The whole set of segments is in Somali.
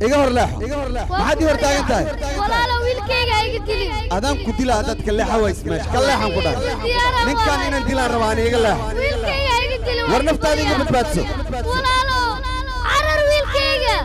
إيجار لا ما حد يورتاج أنت ولا لو ويلكيجا يقتلي أدم كتير هذا كله حوايس ماش كله حم كده من كان إن أنت لا رواني إيجلا ويلكيجا يقتلي ورنفتا دي قبل باتسو ولا لو عرر ويلكيجا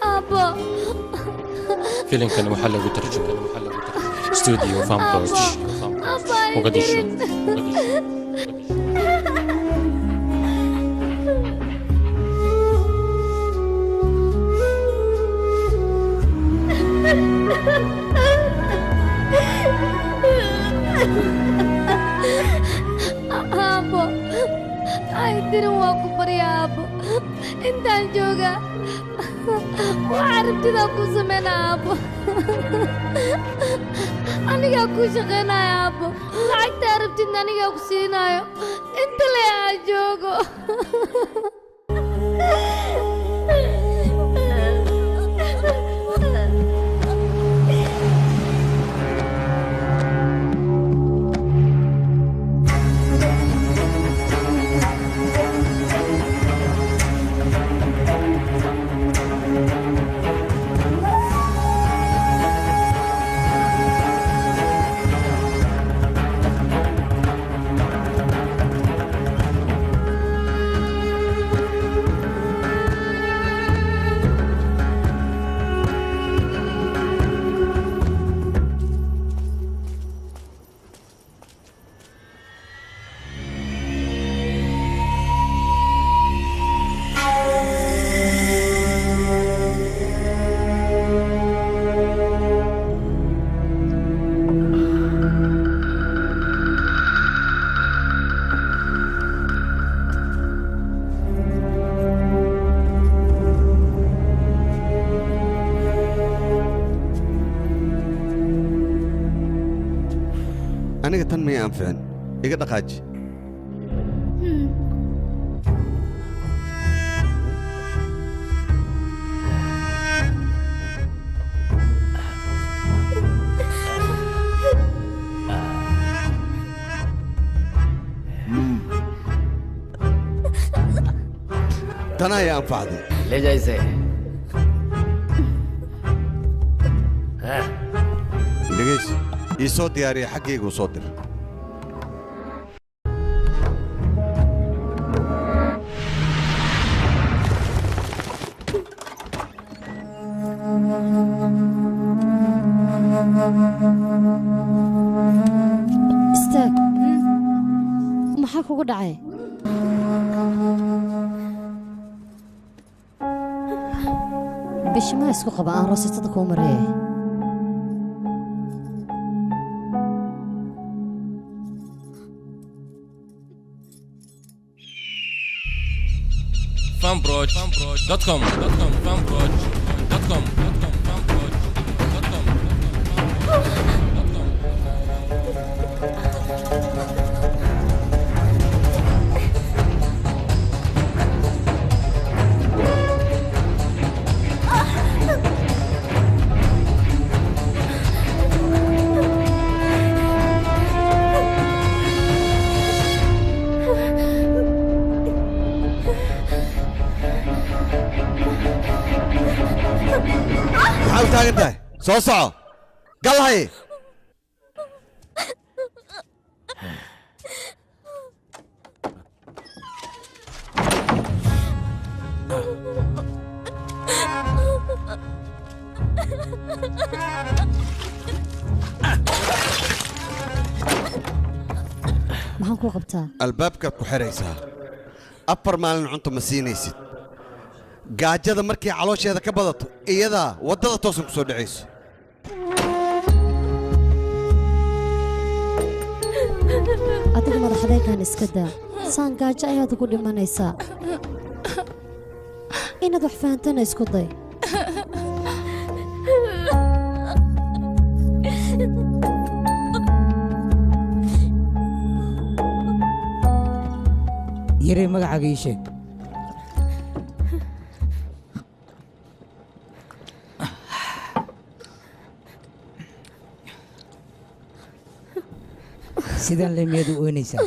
أبا فيلم كان محلى وترجمة استوديو فام كوتش مقدشو أبا أيدنا واكبر يا أبا أنت الجوجا وعرفت ذاك زمان أبا أنا جاكو شغنا يا أبا لعك تعرفت إن أنا جاكو سينايو أنت اللي يا جوجو أنا قلت ما ينفعن يقدر قاج تنا يا أنفعدي ले जा इसे ليش يصوت يا ري حقيقي وصوتر استاك maxaa kugu dhacay bishima isku qaba aan rasitada ku mariyay fanbroch.com fanbroch.com حاول تاقنته صوصعه قال هاي maxaan ku qabtaa albaabka ku xiraysaa afar maalin cunto ma siinaysid gaajada markii caloosheeda ka badato iyadaa waddada toosan ku soo dhacayso adiga madaxdaygan iska daa saan gaajo ayaad ugu dhimanaysaa inaad wax fahantana isku day yarey magacaaga ii sheeg sidaan le miyaad u oynaysaa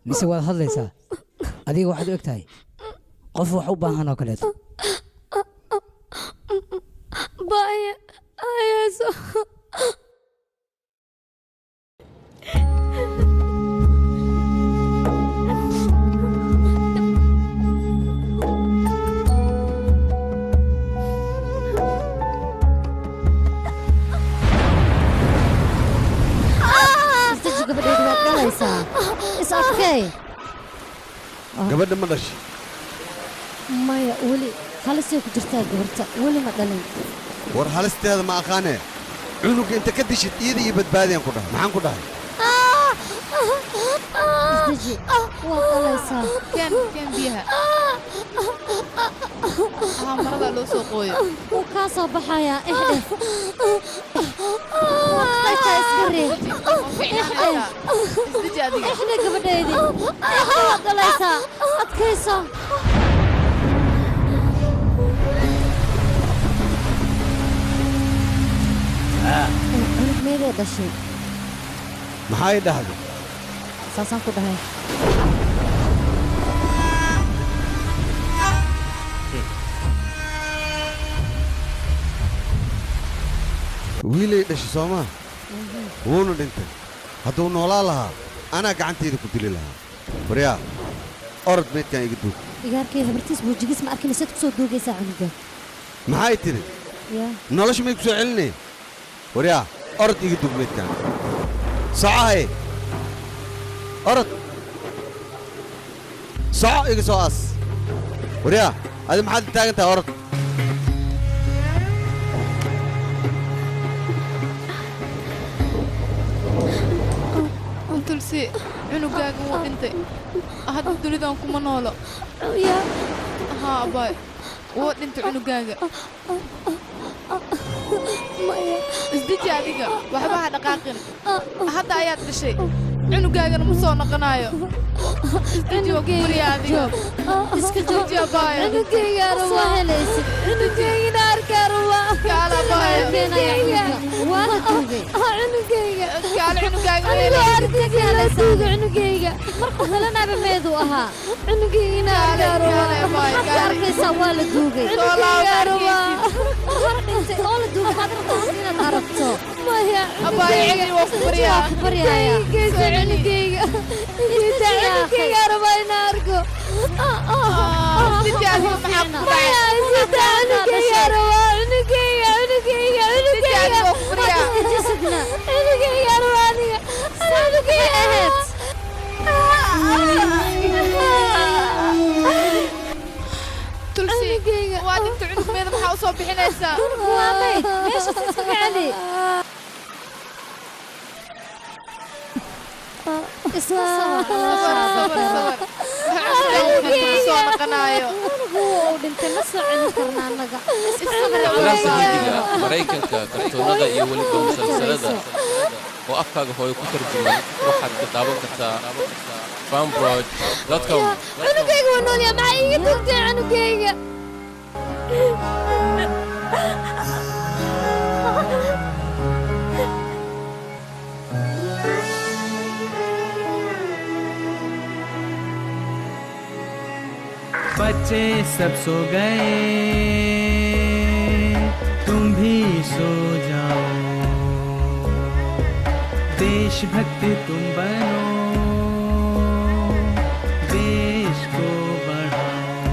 mise waad hadlaysaa adiga waxaad u eg tahay qof wax u baahan oo kaleeto Baya, ayaso. gabadheedu waad galaysaa is adkay gabadha ma dhashay maya weli halisay ku jirtaa gabarta weli ma dhalin war halisteeda ma aqaanee cunuga inta ka dishid iyada iyo badbaadiyaan ku dhahay maxaan ku dhahay isdeji waad galaysaa كان بيها مرضى لو سوقويا wuu kaa soo baxayaa ixdhe waadqaytaa iska reeb ixdhe gabadheedii ixdhe waad galaysaa adkayso cunug meeday dhashay maxay dhahday saasaan ku dhahay wiilay dhashay soomaa wuuna dhintay hadduu noolaa lahaa anaa gacantayda ku dili lahaa waryaa orod meydkaan iga duug igaarkay habartiis buujigiis ma arkin isaad ku soo duugaysaa cunuga maxay tidhi yaa nolosha may ku soo celinay waryaa orod iga duug meydkaan socahaye orod soco iga soo aas waryaa adi maxaad taagan tahay orod تلسي عنقاق وانت هاد الدنيا كما نولا يا ها باي وانت عنقاق مايا ازدجي عليك وحبها دقاقين حتى ايات الشيء عنقاق انا مصو نقنايو ازدجي وكوري عليك iska يا باي cunugayga soo ruwa helaysid cunugayga naarka ruwa قال باي waana duugay cunugayga قال عنقاق anigoo arkaga la duuga cunugayga marka kalanaaba meeduu ahaa cunugayga naarka ruwa marka arkaysaa waa la duugay cunugayga ruwa hor dhintay oo la duugay maad rabtaa inaad aragto maya باي عيني وفريا waa ku baryaaya cunugayga cunugayga cunugayga ruwa inaarko ازدجي عليك محاق maya sida cunugayga ruwa cunugayga cunugayga cunugayga وفريا jisagna cunugayga ruwa aniga cunugayga aheed تلسي واد انت عنق ميدا محا وصوب بحنيسا waa mayd meeshaas iskaga celi iska صور soo naqanayo uu dhintay ma soo celin karna annaga Walaasha diidiga Maraykanka kartoonada iyo weliba musalsalada oo afkaaga hooyo ku tarjuman waxaad ka daawan kartaa fanbroad.com cunugayga waa nool yaa maxaa iiga tugtay cunugayga बच्चे सब सो गए तुम भी सो जाओ देशभक्ति तुम बनो देश को बढ़ाओ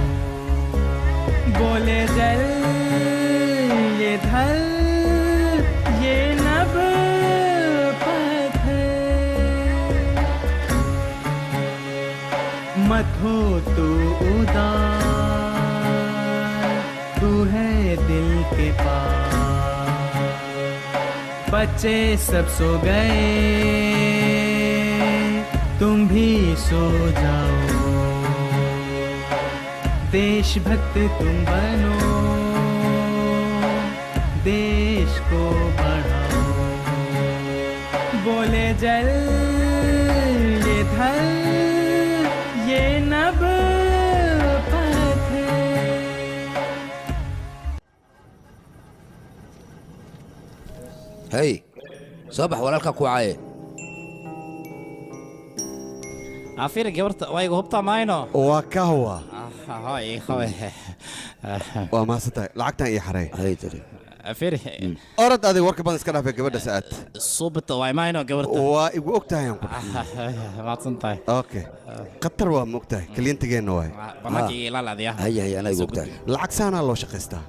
बोले जल ये धल ये नभ पत्थर मत हो तू उदास तू है दिल के पास बच्चे सब सो गए तुम भी सो जाओ देशभक्त तुम बनो देश को बढ़ाओ बोले जल ये थल ये नभ पथ هاي صباح walaalka ku caaye عفير جبرت وايغو هبطة ماينو وكهوة هاي خوي وما ستاي لعقتها إيه حري هاي تري عفير أرد هذه ورك بانس كده في قبل ساعات صوبت واي ماينو جبرت وقتها يوم ما تصنطي أوكي قطر وقتها كلين تجين نواي بناكي لا لا دي هي أنا وقتها العكس أنا الله شقيستها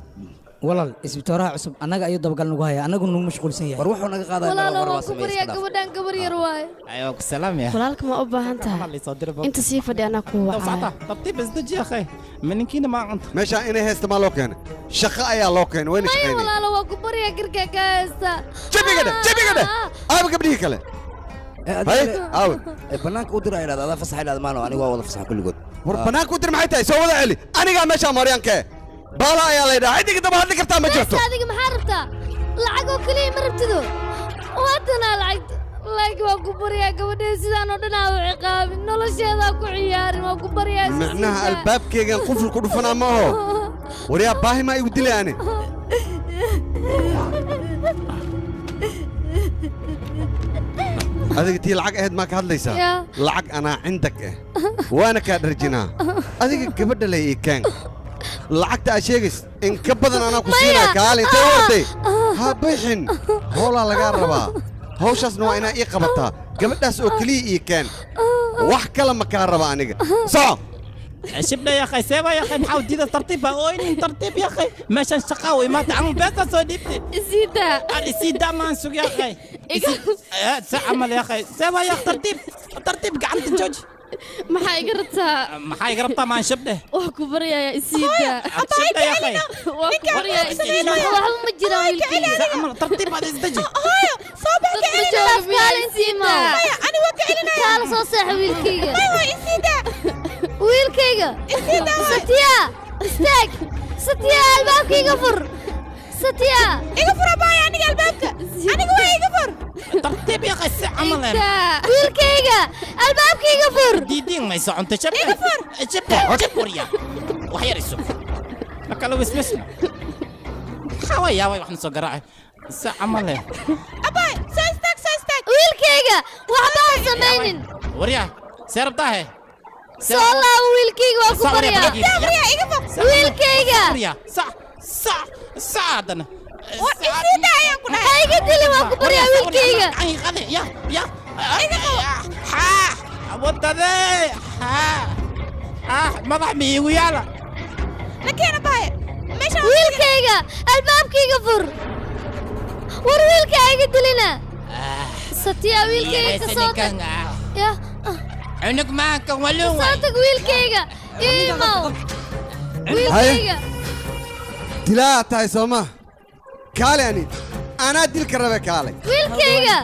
walaal isbitooraha cusub annaga ayuu dabagal nagu haya annagu nagu mashquulsan yahay war wuxuu naga qaaday walaalo waan ku baryaa gabadhan gabar yar waay ايوه سلام يا walaalka ma u baahan tahay inta sii fadhi anaa ku wacaa طب بس دج يا اخي من كينا ما انت ماشي إني هست ما لوكين شقة يا لوكين وين maya شقيني walaalo waan ku baryaa garkaa ka haysta جيبي كده أنا قبليه كله هاي أو banaanka u diray inaad fasax inaad maano aniga waa wada fasax kulligood وربناك ودر معي تاي سوى علي أنا قاعد ماشي ماريان كه بالا يا ليدا عندك دم هذيك كرتها ما جرتو adiga maxaa rabtaa lacag oo kaliya ma rabtido waadana lacag waan ku baryaa gabadhee sidaan oo dhan aa u ciqaabin nolosheedaa ku ciyaarin waan ku baryaa معناها الباب كيجان قفل كله فنا ما هو وريا باهي ما يقول لي أنا هذيك تي العق هاد ما كان ليس العق أنا عندك وأنا كادرجنا هذيك قبل لي كان لعقت أشيكس إن كبدنا أنا كسينا كالي تورتي ها بيحن هولا لقاربا هوشاس نوع إنا إيقبتها قبل ناس أكلي كان وح كلام كهربا أنا صح شبنا يا اخي سيبا يا اخي نحاول ديدا ترتيب وين ترتيب يا اخي ماشي شقاوي ما تعمل بس صديقتي سيدا سيدا ما نسوق يا اخي عمل يا اخي سيبا يا اخي ترتيب قاعد تجوج maxaa iga rabtaa maxaa iga rabtaa maan shabde wax ku baryaaya isiida shabde ya akhay wax ku baryaaya isiida waxba ma jira wiilkayga amal tartiib baad isdaji hooyo soo bax ka celina isiida ani waa ka celinaya kala soo saax wiilkayga waa isiida wiilkayga isiida satiya istaag satiya albaabkayga fur satiya iga fur abaya aniga albaabka aniga waa iga fur tartiib ya akhay amal wiilkayga albaabkayga fur diidin ma soo cunta shabde iga fur shabde ya wax yar isu akala wismisna xawaya way waxna soo garaacay sa amal abay soo istaag wiilkayga waxba ha samaynin wariya seerabtahe soo laabo wiilkayga waa ku baryaa iga fur wiilkayga saadana isiida ayaan ku dhahay iga dili waa ku baryaa wiilkayga ya wadade madax miigu yaala lakeena bahay wiilkayga albaabkayga fur war wiilkayga dilina satiya wiilkayga ka soo tag ya cunug maanka waluun soo tag wiilkayga iimow wiilkayga dilaa tahay sooma kaale anaa dilka rabe kaale wiilkayga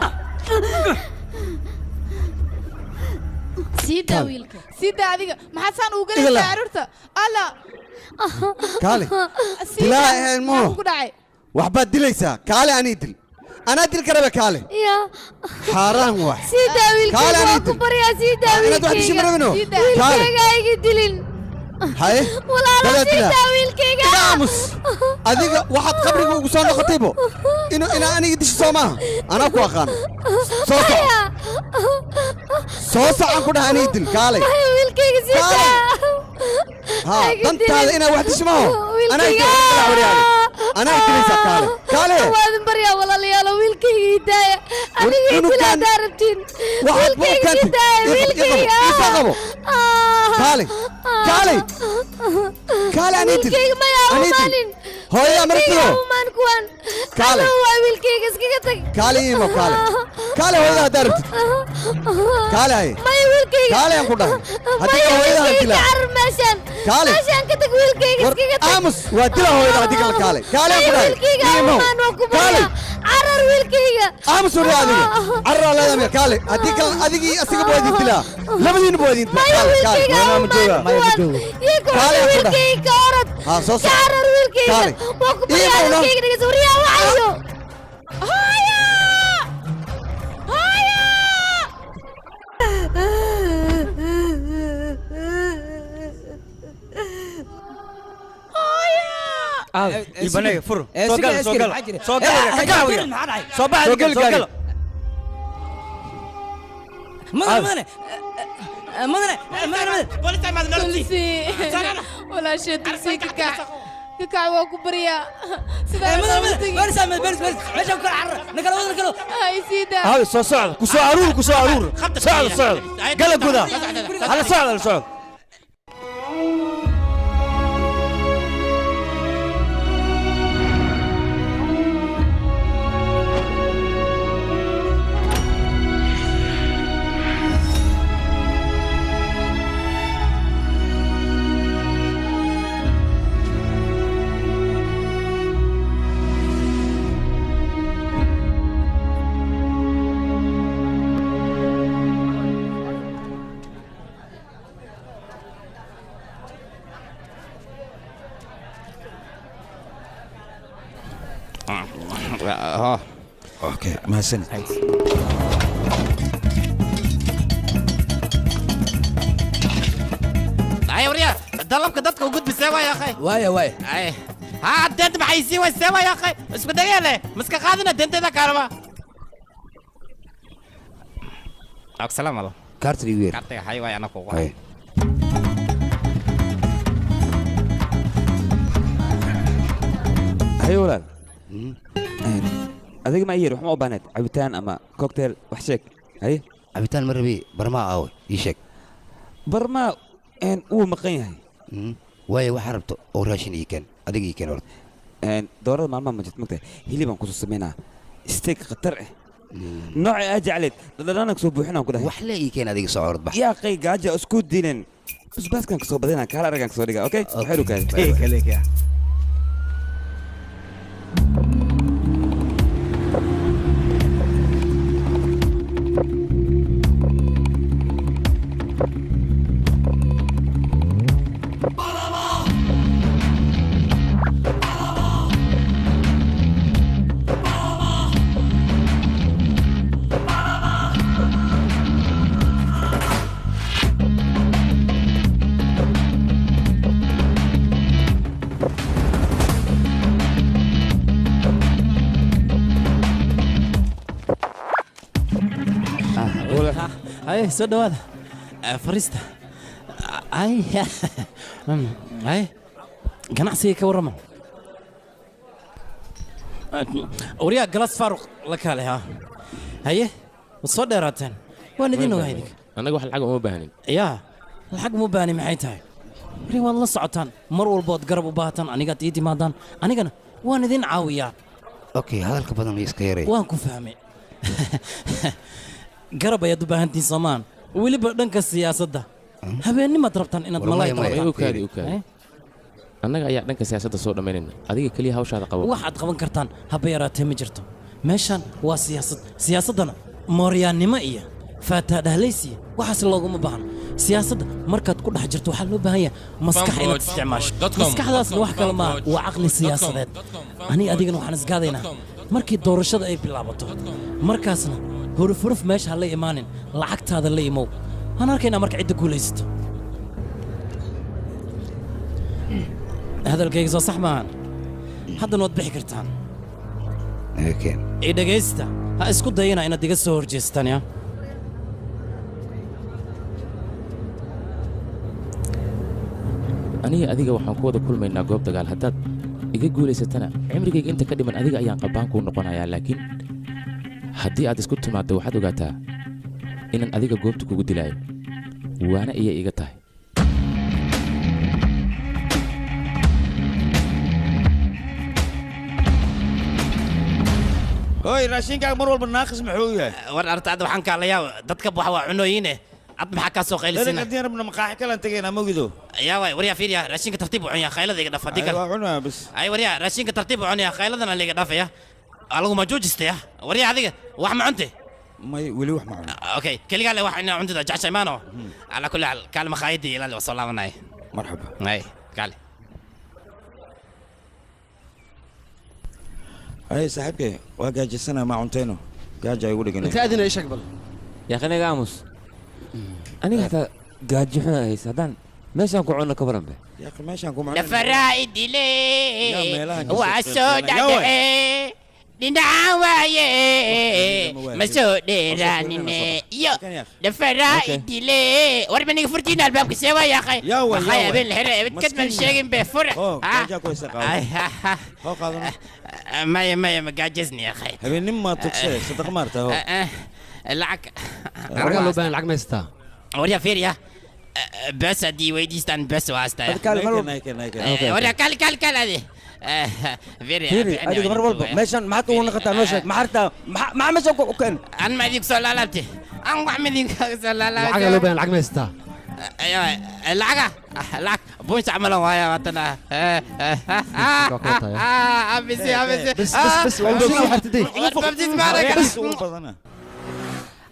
سيدا ويلك سيدا adiga maxaa saan ugu galay caruurta alla kaale dilaa ilmo ku dhacay waxba dilaysa kaale ani dil ana dilka rabe kaale ya xaraan wax sida wiilkayga waa ku baryaa sida wiilkayga iga dilin haye walaalo sida wiilkayga aamus adiga waxaad qabriga ugu soo noqotaybo ina aniga dish Soomaa ana ku aqaan soo sacan ku dhahan idil kaale wiilkayga sida ha dantaada ina wax dishmo ana أنا أدريسا كاله كاله وادم بريا ولا ليالا ويلكي هدايا أنا ولا داربتين ويلكي هدايا ويلكي كاله كاله كاله أنا أدري أنا أدري هو يا مرتلو كاله ويلكي كسكتك كاله يما كاله كاله هو يا داربت كاله هاي ما ويلكي كاله يا كودا هديك هو يا هديك كاله ماشان كتك ويلكي كسكتك أمس وديله هو يا هديك كاله كاله يا كودا كاله عرب carar wiilkayga aamus uri adiga carra leedamya kaale haddii kale adigii asiga boodin dilaa labadiina boodin maya wiilkayga wiilkayga ka orod soo ka carar wiilkayga waa ku baryaa wiilkayga dhiga suuriyaa wacayo يبني فر سوقل سوقل سوقل صباح سوقل مدن بوليس ما تلسي ولا شيء تلسي ككع وكبريا بس ماشي وكل عر نقلوا هاي سيدا هاي صعد كسو عرور صعد قلب كذا على صعد اوكي ما سنت هاي وريا ضلبك دتك وجود بسوا يا اخي واي اي ها دنت بحيسي وسوا يا اخي اسكو دقيقه مسك قادنا دنت ذا كارما اك سلام الله كارتري وير كارتي هاي واي انا فوق هاي ولاد adiga ma yiri waxma u baahned cabitaan ama cocktail wax sheeg hay cabitaan ma rabi barma aaw ii sheeg barma uu maqan yahay way wax rabto oo raashin ii keen adiga ii keen horta doorada maalmaha ma jirto magtay hilibaan kusoo sameynaa steak khatar ah nooca aad jecleed dhadhanaan kasoo buuxinaan ku dhahay wax le ii keen adiga soo orod bax yaa qay gaaja isku dileen basbaaskan kasoo badinaa kaala aragaan kasoo dhiga okay xeeru kaadi kaleeka هاي سد هذا فريستا هاي ganacsiga ka warrama وريا جلاس فاروق لك عليها هي وصود ديراتين وين دين وهيدك انا wax lacag uma baahnin يا الحق مو باني maxay tahay وري والله socotaan mar walbood garab u baahatan aniga tiiti maadaan anigana waan idin caawiyaa okay hadalka badan iska yaray waan ku fahmay garab ayaad u baahantiin Soomaan waliba dhanka siyaasadda habeenimo rabtaan inaad malaay tahay annaga ayaa dhanka siyaasadda soo dhameynayna adiga kaliya hawshaada qabo waxaad qaban kartaan haba yaraatee ma jirto meeshan waa siyaasadana mooryaannimo iyo faataadhalaysiya waxaas looguma baahno siyaasadda markaad ku dhex jirto waxaa loo baahan yahay maskax inaad isticmaasho maskaxdaasna wax kale maaha waa caqli siyaasadeed aniga adigana waxaan isgaadaynaa markii doorashada ay bilaabato markaasna huruf meesha ha la imaanin lacagtaada la imow aan arkaynaa marka cidda guulaysato hadalkayga soo sax maahan haddana waad bixi kartaan ii dhegaysta ha isku dayana inaad iga soo horjeestaan ya aniga adiga waxaan ku wada kulmaynaa goob dagaal haddaad iga guulaysatana cimrigayga inta ka dhiman adiga ayaan qabbaan kuu noqonayaa laakiin haddii aad isku timaaddo waxaad ogaataa inaan adiga goobta kugu dilaayo waana iya iga tahay هاي راشين كان مر والبناقص محويه war artaad waxaan kaalayaa dadka waxa waa cunooyine ad maxaa ka soo qaylisina dadka diina maqaax kala tagayna mogido yaa way wariya fiiriya raashinka tartiib u cunaya qaylada iga dhafa digal waa cunaa bas ay wariya raashinka tartiib u cunaya qayladana liga dhafaya alagu ma joojistay wariya adiga wax ma cunte may weli wax ma cuno okay kaligaa le wax inaa cuntida jeceshay maano ala kulli xaal kaale makhaayadii ilaali waa soo laabanaya marxaba ay kaale ay saaxiibkay waa gaajisana ma cuntayno gaaja ay ugu dhiganay inta adina ishaq bal yaa qaniga aamus aniga hataa gaajo xuna haysa haddaan meeshaan ku cunno ka baran be yaa meeshaan ku macno lafaraa'id ile waa soo dhacdhacee dhinaca waaye ma soo dheeraanine iyo lafaraa'id ile war maniga furtiina albaabka see waa yaaqay waxay habeen lexere ebadkad man sheegin be fura maya maya ma gaajasni yaaqay habeennim ma tugsay sadaq maarta ho lacag raga loo baahan lacag maystaa warya fiiriya بس دي ويديستان بس واستا ولا كال هذه فيري ادي مره والله ماشان ما تو نقطع نوشك ما حرتا ما ماشان كان انا ما ديك سولا لابتي انا ما ديك سولا لابتي لعق لو بين لعق ميستا ايوه لعق بوش عملوا ويا وطنا بس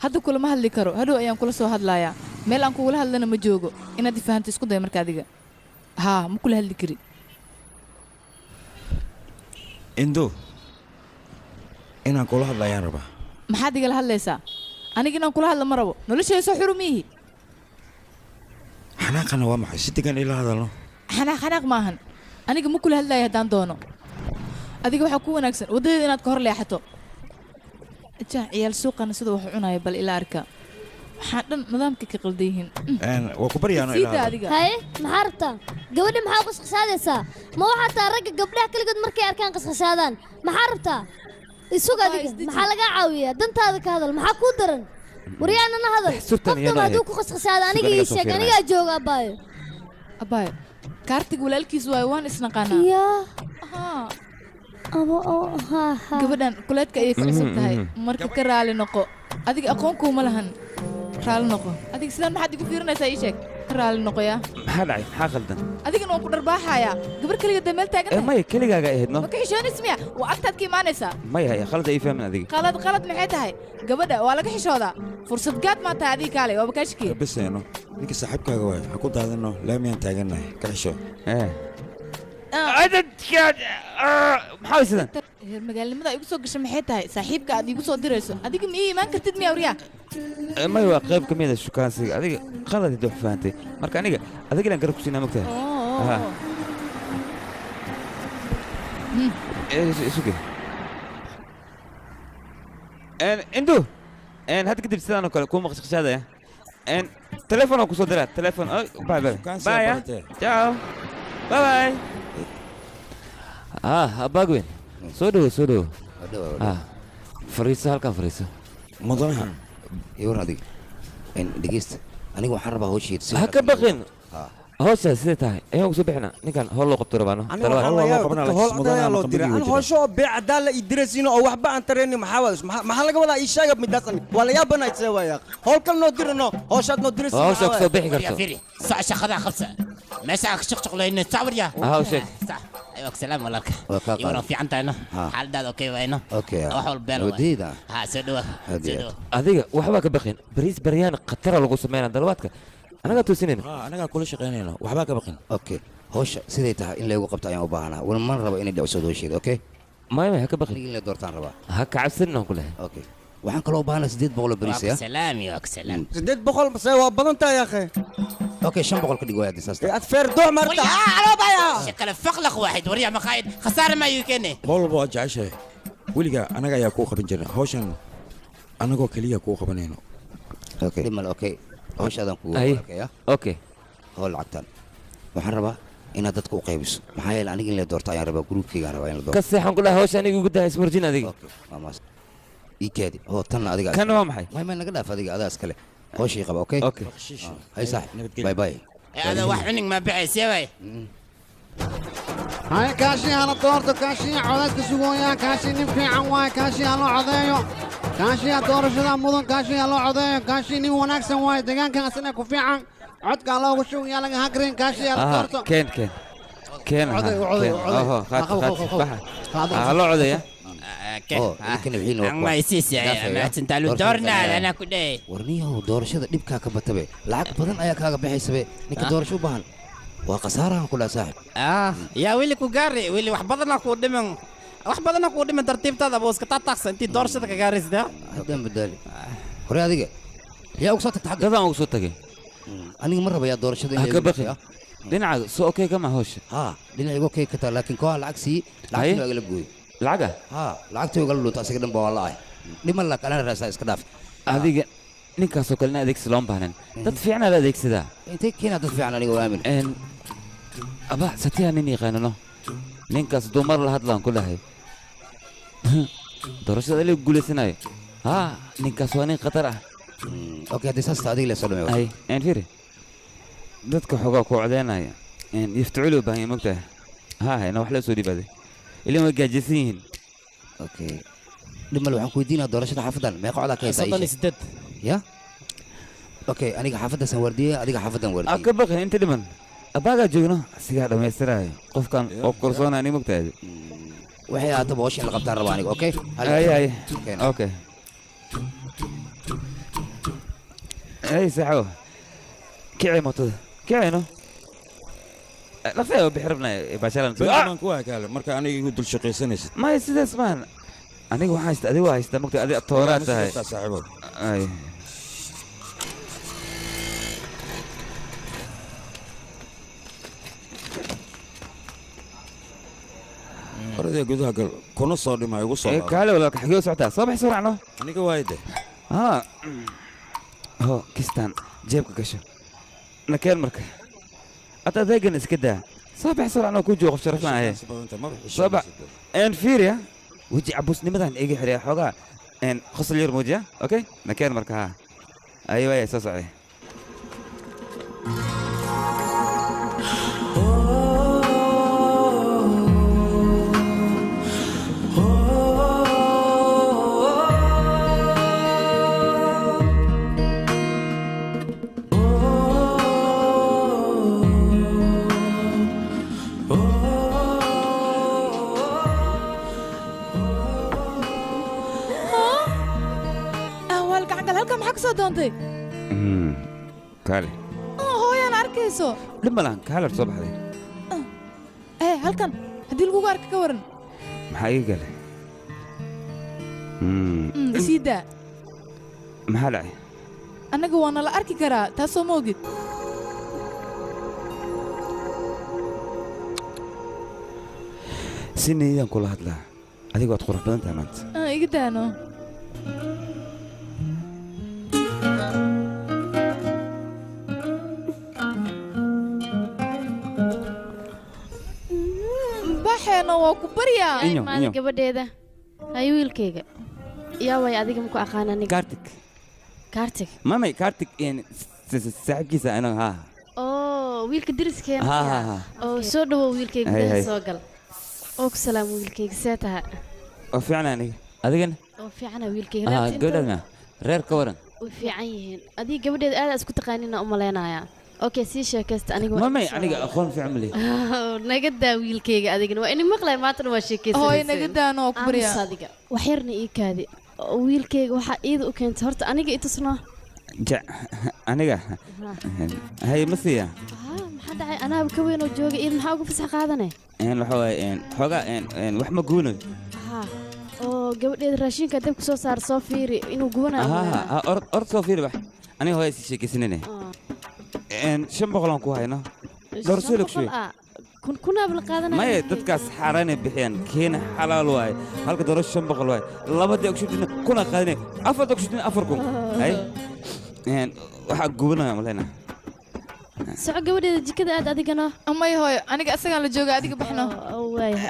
hadda kulama hadli karo hadhow ayaan kula soo hadlayaa meel aan kugula hadlana ma joogo inaad fahanto isku day marka adiga haa ma kula hadli kari indo inaan kula hadlayaan rabaa maxaad igala hadlaysaa aniga inaan kula hadla ma rabo noloshayda soo xurumiyihi xanaaqana waa maxay si degan ila hadalno xanaaq maahan aniga ma kula hadlaya haddaan doono adiga waxaa ku wanaagsan waddadeeda inaad ka hor leexato ciyaal suuqana sida wax cunaya bal ila arka waxaa dhan nidaamka ka qaldan yihiin waa ku baryaano ilaa haye maxaa rabtaa gabadha maxaa qasqasaadaysaa ma waxaa taa ragga gabdhaha kaligood markay arkaan qasqasaadaan maxaa rabtaa isuga adiga maxaa lagaa caawiyaa dantaada ka hadal maxaa kuu daran waryaanana hadal qoftan hadduu ku qasqasaada aniga ii sheeg anigaa jooga abbaayo kaartiga walaalkiis waayo waan isnaqaanaa yaa gabadhan kuleedka ayay ku cusub tahay marka ka raali noqo adiga aqoonkuuma lahan raali noqo adiga sidaan maxaad igu fiirinaysaa ii sheeg ka raali noqoyaa maxaa dhacay maxaa khaldan adigana waan ku dharbaaxayaa gabar keliga dee meel taagan maya keligaaga ahayd no ma ka xishoonis miya waa agtaad ka imaanaysaa maya khalad ay fahmin adiga qalad maxay tahay gabadha waa laga xishoodaa fursad gaad maa tahay adiga kaalay waaba kaa shikiyey biseeno ninka saaxiibkaaga waay ha ku daadano laamiyaan taagannahay ka xisho maxaa sidaan heer magaalnimada igu soo gashay maxay tahay saaxiibka aad igu soo dirayso adiga ma ii imaan kartid miya waryaa may waa qayb ka mid a shukaansiga adiga qalad idoo fahantay marka aniga adiga ilaan garab ku siinaa mogtahay isuge indu hadda kadib sidaan oo kale kuu maqashqashaadaya telefoon oo kusoo diraa telefoon baya ciao bye abagwen soo dhowo fariiso halkan fariiso mudanaha iwan adiga dhegeysta aniga waxaan rabaa hawsheeda ha ka baqin hawshaas sidee tahay ayaan kusoo bixina ninkan howl loo qabto rabaano howsho bee cadaala ii diraysiino oo waxba aan taraynin maxaa laga wadaa ii sheega midaasan waa la yaabana isee waaya howlkan noo dirano howshaad noo diraysiin hawsha kusoo bixi karto sac shaqadaa qabsa meesha ka shaqshaqlayna sawirya hawsha ايوه سلام والله يورا في عنتنا حال داد اوكي وينه اوكي وحول بيل وديدا ها سدوا adiga waxba ka baqin bariis baryaan qatar lagu sameeyay dalwaadka anaga toosinayna anaga kula shaqeynayna waxba ka baqin اوكي howsha siday tahay in lagu qabto ayaan u baahanaa wala man rabo inay dhacso howsheeda okay ma ha ka baqin in la doortaan rabaa ha ka cabsanna ku leeyahay okay waxaan kaloo u baahanaa 800 bariis ya salaam ya salaam 800 bas waa badan tahay akhay اوكي 500 كدغ واحد اساس اتفر دو مرتا على بايا شكل فقلق واحد وريع مقايد خساره ما يمكنني والله جعشه weliga anaga ayaa kuu qaban jirnay hawshan anagoo kaliya kuu qabanayno okay dimal okay hawshadan kuu arkaya okay howl lacagtan waxaan rabaa inaad dadka u qaybiso maxaa yeelay aniga in la doorto ayaan rabaa groupkayga rabaa in la doorto ka seexan kula hawshan aniga ugu dahay ismarjin adiga mamas ikeedi oo tan adiga kan waa maxay ma naga dhaaf adiga adaa iskale hawshii qaba okay okay hay sax bye bye هذا واحد منك ما بعيس يا باي هاي كاشي على طورته كاشي عودك سوقويا كاشي نفي عواي كاشي على عضيو كاشي دور شدا مدن كاشي على عضيو كاشي ني وناكسن واي دغان كان اسنا كفيعن عدك على وشو يا لغا هاكرين كاشي على طورته كين عضيو خاطر بحر على عضيو كان الحين ما يسيسي ما تنتالو دورنا أنا كده ورنيه دورشة دبكا كبتبه لعك بدن أياك هذا بحسبه نك دورشة بهن وقصارها كلها صاحب يا ويلي كوغاري ويلي وحبضنا كودمن وحبضنا كودمن ترتيب تاذا بوس كتاتاكس أنت دورشة كجاريس ده هذا بدالي هري هذيك يا أقصتك تحق هذا أقصتك أنا مرة بيا دورشة دي أكبر دينا سو أوكي كما هوش دينا يقول كي كتر لكن كوا العكسي لعكسي أغلب قوي لعجة لعكسي أغلب لو تأسيق دم والله لما لك أنا رأس إسكداف هذيك نيكا سوكلنا ذيك سلام بهنن تدفعنا لا ذيك سدا أنت كنا تدفعنا نيجو عامل إن أبا ستيا نيني خاننا نيكا سدومر لهاد لان كلها هي دراسة اللي يقول سناي نيكا سواني قطرة أوكي هذه ساستا هذه اللي سلمي أي إن فيري dadka xogaa ku codeynaya yiftuculu baahan mogtahay ina wax la soo dhibaaday ilaa way gaajaysan yihiin okay dhimal waxaan ku weydiinaa doorashada xaafadan meeqa codaa ka haysaa ya okay aniga xaafadda san wardiyay adiga xaafadan wardiyay ka baqan inta dhiman abaaga joogno sigaa dhamaystiraya qofkan oo korsoonani mogtahay waxay aad boosh in la qabtaan rabaa aniga okay ay okay ay saxo kicay motada كينو لا فيه بحربنا باشران ما كوا كاله marka aniga igu dul shaqeysanaysid ma sidaas maan aniga waxa haysta adiga haysta magta adiga tooraad tahay saaxiibo ay arday gudaha gal kuna soo dhimay ugu soo kaale wala ka xigoo socota soo bixi suracno aniga waayde ho kistan jeebka gasho نكال مركه أنت ذاقن إسكده صباح صار أنا كوجو قف شرفنا هي صباح إن فيريا وجي عبوس نمدان إيجي حريا حوجا إن خصل يرموجا أوكي نكال مركه أيوة يا ساس عليه دونتي كالي هو أنا أركيسو لما لان كالر صباح ذي هل كان هدي الجوجار أرك كورن محاي قالي سيدا محلاي أنا جوانا لا أركي كرا تاسو موجود سني يوم كل هذا هذيك وقت خرف بدن تمانت إيجدانو baxeena waa ku baryaa maal gabadheeda hay wiilkayga yaa way adiga ma ku aqaan aniga kartik mamay kartik in saaxiibkiisa ana wiilka deriskeena oo soo dhawo wiilkayga gudaha soo gal oo ku salaam wiilkayga see tahay oo fiican aniga adigana oo fiicana wiilkayga gabadhana reer ka waran way fiican yihiin adiga gabadheeda aad isku taqaanina u maleynayaa اوكي سي شيكست انيغو مامي انيغا اخون في عملي نغدا ويلكيغا اديغنا waa in maqlay maatan waa sheekaysan hooy nagadaano ku bariya sadiga wax yarna ii kaadi wiilkayga waxa iid u keentay horta aniga itusno aniga hay masiya maxaa dhacay anaa ka weyn oo jooga iid maxaa ugu fasax qaadanay waxa way xoga wax ma guuno oo gabadheeda raashinka dab ku soo saar soo fiiri inuu gubanayo ord soo fiiri wax aniga hooy si sheekaysanine شن بغلان كو هاينا درسلك شوي كنا بالقادنا ما تدكاس حراني بحيان كين حلال واي هلك درس شن بغل واي لبدي اكشدنا كنا قادني افر اكشدنا افركم هاي ان waxa gubana malena soo gabadheeda jikada aad adigana amay hooyo aniga asaga la jooga adiga baxno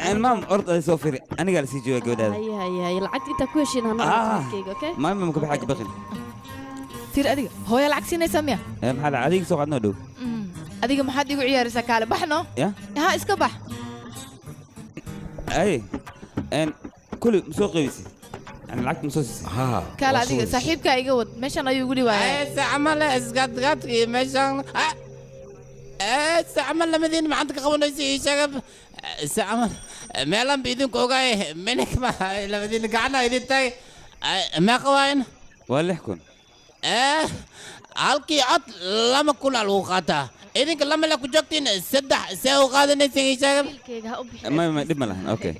aan maam orda soo fiiri aniga la sii jooga gabadheeda hay lacag inta ku heshiin hana okay maam ma ka baxay baqin تير أديك هو يلعب سيني سامية محل أديك سوق عندنا دو أديك ما حد يقول عيار سكالة بحنا يا ها إسكبح أي إن كل مسوق يسي أنا لعبت مسوس كلا أديك صاحب كاي جود مش أنا يقولي واي سعمل إسقط مش أنا سعمل لما ذي ما عندك قونا يسي شغب سأعمل ميلان بإذن كوغاي منك ما لبدين قعنا إذن تاي ما قوين ولا يحكون halkii cod lama kun alwuqaata idinka lama la ku joogtiin saddex see u qaadanaysan ما دب ملهن اوكي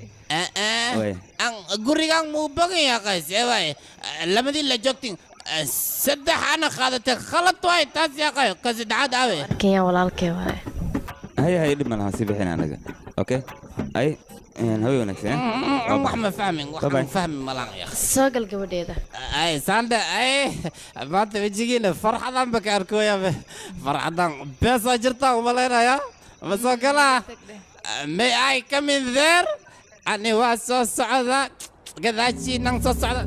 aan gurigan muu bogan yahay seeway lamadii la joogtiin saddex ana qaadatay khalad way taas yahay ka saddexaad awe kaya walaalkay waay هي دب ملهن سيبحين انا اوكي اي هوي ونكسين wax ma fahmin wax ma fahmin malan ya soo gal gabadheeda ay sanda ay maanta wajigiina farxadan ba ka arkoya farxadan beesa jirta uma leeyahay ma soo kala may I come in there ani waa soo socda gadaashi nang soo socda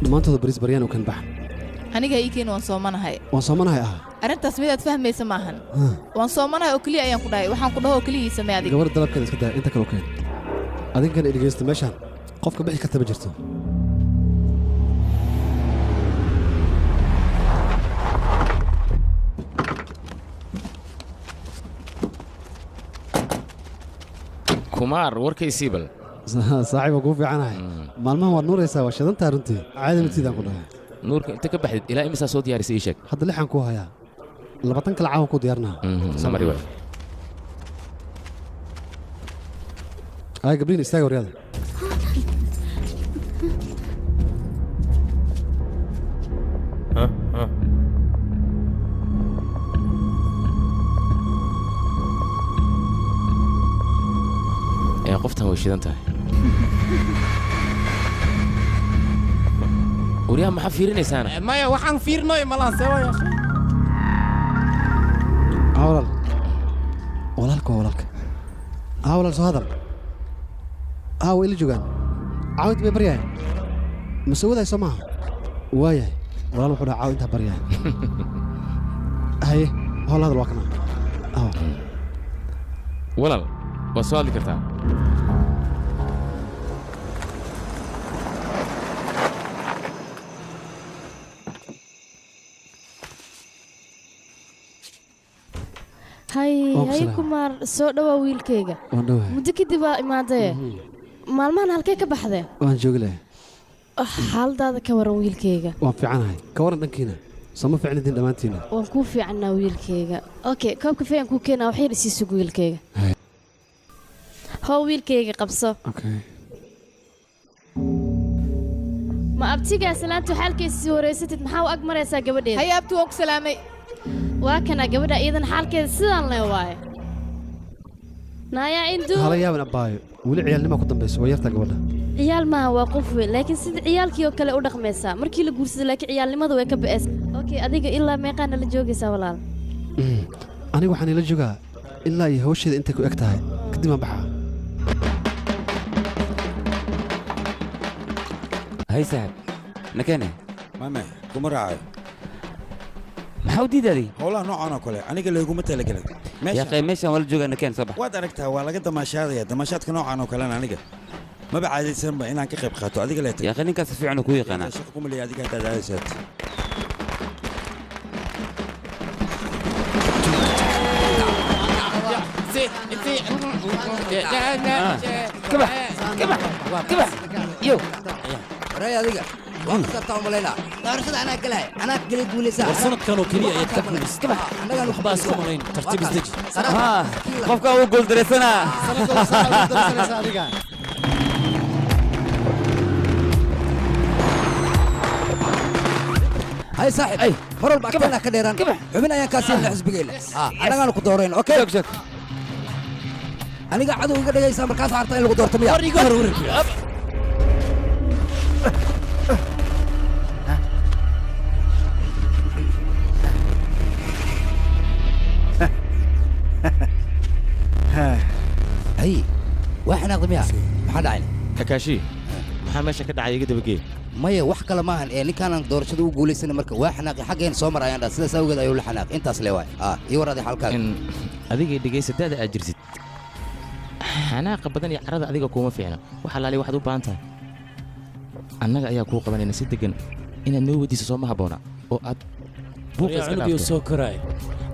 dhammaantooda bariis baryaan uu kan bax aniga iikiin waan soomanahay waan soomanahay ah arrintaas midaad fahmaysa maahan waan soomanahay oo keliya ayaan ku dhahay waxaan ku dhaho oo keliya ii samee adiga gabar dalabkeeda iska daa inta kale keen adinkana dhegeysta meeshaan qofka bixi karta ma jirto kumaar warkaysii bal saaxiib waa kuu fiicanahay maalmahan waad nuuraysaa waa shidantaa runtii caadi matiidaan ku dhahay nuurka inta ka baxdid ilaa imisaa soo diyaarisay ii sheeg hadda lixaan kuu hayaa 20 kale caawan ku diyaarnaa samari waay ay gabriin istaaga waryaada qoftan way shidan tahay وريها ما حفيرنيسان مايا وحن فيرنوي ملان سوا يا اخي أولال ولالك أولال سو هذا اللي جوجان عاود ببريان مسوي ذا سماه وايا ولال وحنا عاود انت بريان هاي هول هذا الوقت ولال وسؤال ذكرتها hay kumaar soo dhawaa wiilkayga muddo kadib waa imaadee maalmahan halkee ka baxdee waan joogi lahay xaaladaada ka waran wiilkayga waan fiicanahay ka waran dhankiina sama fiicnidin dhammaantiina waan kuu fiicannaa wiilkayga okay koob kafee aan kuu keenaa wax yar isii sug wiilkayga how wiilkayga qabso ma abtigaa salaantu xaalkiisa wareysatid maxaa u ag maraysaa gabadheeda hay abti waan ku salaamay waa kana gabadha iyadan xaalkeeda sidaan le waaye naayaa indu hala yaaban abbaayo weli ciyaalnima ku dambayso waa yartaa gabadha ciyaal maaha waa qof weyn laakiin sida ciyaalkii oo kale u dhaqmaysaa markii la guursado laakiin ciyaalnimadu way ka ba'aysa okay adiga ilaa meeqaana la joogaysaa walaal aniga waxaan ila joogaa ilaa iyo hawsheeda intay ku eg tahay kadib aan baxaa هاي سعد نكانه ماما كم راعي محاودي دادي والله نوع أنا كله أنا قال لكم متى لقلك يا أخي ماشي ولا جوجا نكان صباح واد أركتها ولا قد ما شاذية دمشات كنوع أنا كله أنا قال ما بعد يسمى إن أنك خيب خاتو هذيك اللي يا أخي نكاس في عنك ويا قناة شككم اللي هذيك تدعيسات يو راي هذيك وقت تعملينا دارشد انا كلاي انا كلي بوليسا ورسنت كانوا كليا يتكفلس انا قالوا خباس كمرين ترتيب ازدج ها قفكا هو قول درسنا هاي صاحب اي مرة بعكنا كديران حبنا يا كاسين الحزب قيله انا قالوا كدورين اوكي شك انا قاعد اقول لك مركز عرض اللي دورت مياه هي واحنا ضمياء ما حد عين كاكاشي maxaa meesha ka dhacay iga dabagee maya wax kale maahan ee ninkaan doorashada u guuleysana marka waa xanaaqi xaggeen soo marayaan dhaa sidaas awgeed ayuu la xanaaqi intaas le waay ii waraaday xalkaaga adigay dhegaysadaada aad jirsid xanaaqa badan iyo carada adiga kuuma fiicna wax alaali waxaad u baahan tahay annaga ayaa kuu qabanayna si degan inaad noo weydiiso soo ma habboona oo aad buuqa iska cunugii dhaafto soo koraay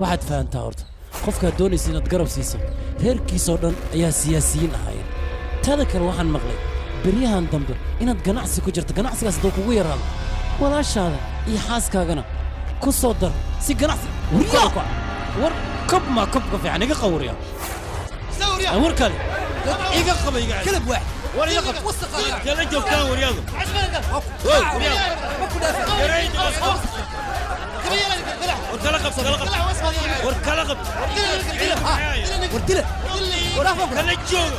waxaad fahantaa horta qofkaad doonaysa inaad garab siiso reerkiisoo dhan ayaa siyaasiyiin ahayd taada kale waxaan maqlay beryahan dambe inaad ganacsi ku jirto ganacsigaas hadduu kugu yaraado walaashaada iyo xaaskaagana ku soo dar si ganacsi war kob maa kobka fiican iga qawriya war kale iga qaba iga kalab waaxid war iga qab kala joogtaan waryaadu وكلا قب وكلا قب ورتله كلا جوج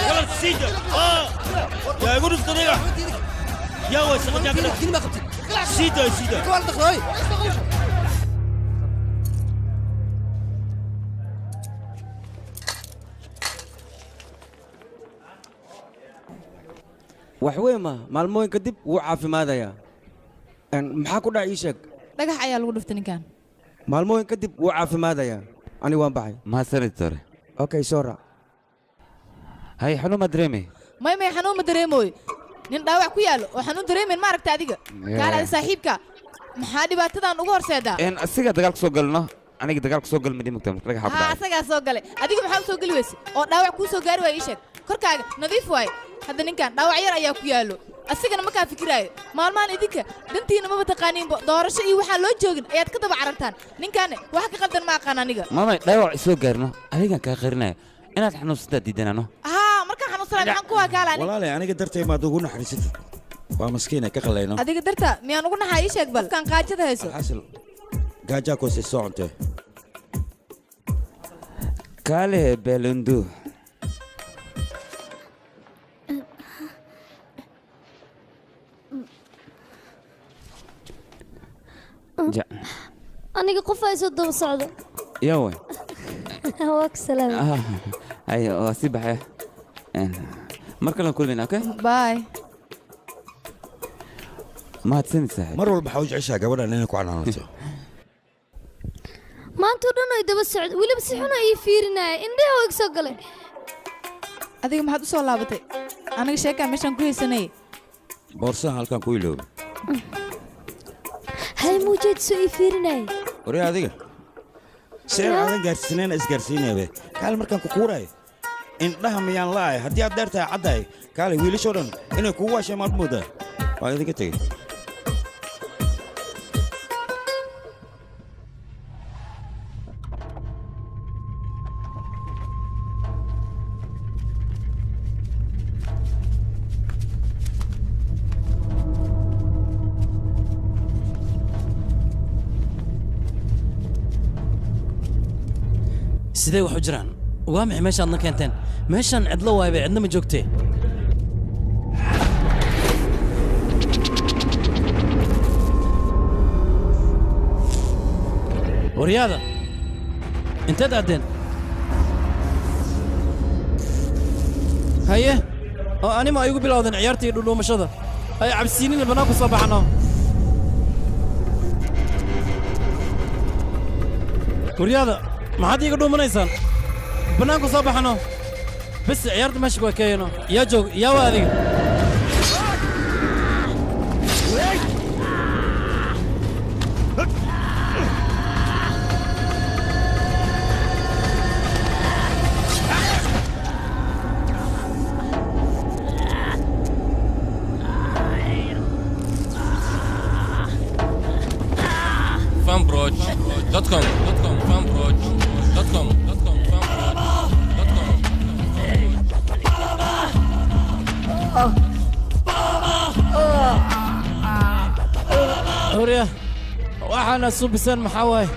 ولا سيجا يا يقول الطريقة يا وسخ جاكلا سيدا سيدا waxweema maalmooyin kadib wuu caafimaadayaa maxaa ku dhac ii sheeg dhagax ayaa lagu dhuftay ninkan maalmooyin kadib wuu caafimaadayaa ani waan baxay mahadsanid tore okay sora hay xanuun ma dareemay may xanuun ma dareemoy nin dhaawac ku yaalo oo xanuun dareemen ma aragta adiga kaalaada saaxiibka maxaa dhibaatadan ugu horseedaa asiga dagaal ku soo galno aniga dagaal ku soo galma dhimagta marka laga xabdaa asagaa soo galay adiga maxaa u soo gali weyse oo dhaawac kuu soo gaari waaya ii sheeg korkaaga nadiif waaye hadda ninkan dhaawac yar ayaa ku yaalo asigana ma kaa fikiraayo maalmahan idinka dantiina maba taqaaniinba doorasho iyo waxaan loo joogin ayaad ka daba carartaan ninkaane wax ka qaldan ma aqaan aniga maamay dhaawac isoo gaarno adigan kaa qarinaya inaad xanuunsataa diidanano markaan xanuunsanay maxaan kuwaa kaalani walaale aniga dartay maad ugu naxariisatid waa maskiina ka qalayno adiga darta miyaan ugu naxaa ii sheeg bal kan qaajada hayso xasil gaajaa koose soo cuntee kaale beelundu aniga qof ay soo daba socdo yawe waa ka salaam ay waa si baxay mar kale kulmina okay bye mahadsanid saaxiib mar walba waxaa u jeceshaa gabadhan inay ku canaanato maanta oo dhan ay daba socdo weliba si xun ay fiirinaya indhaha waa iga soo galay adiga maxaad u soo laabatay aniga sheekaa meeshaan ku haysanayay boorsahan halkaan ku ilooba hay muujeed soo ii fiirinaya waree adiga seen aadan gaarsiinayna isgaarsiinaybe kaale markaan ku kuuraayo indhaha miyaan la'ahay haddii aad dheer tahay caddahay kaale wiilashoo dhan inay kugu waasheen maad moodaa waa idinka tegey sidee wax u jiraan waa maxay meeshaadna keenteen meeshaan cidlo waayba cidna ma joogtee waryaada inteed aaddeen haye oo anima ay igu bilowdeen ciyaartii dhudhuumashada ay cabsiinina bannaan ku soo baxno waryaada maxaad iiga dhuumanaysaan bannaanku soo baxano bas ciyaarta meesha ku ekeeyano yaa joog yaa waa adiga fanbroch.com fanbroch.com hurya waxaana subiseen maxaa waaye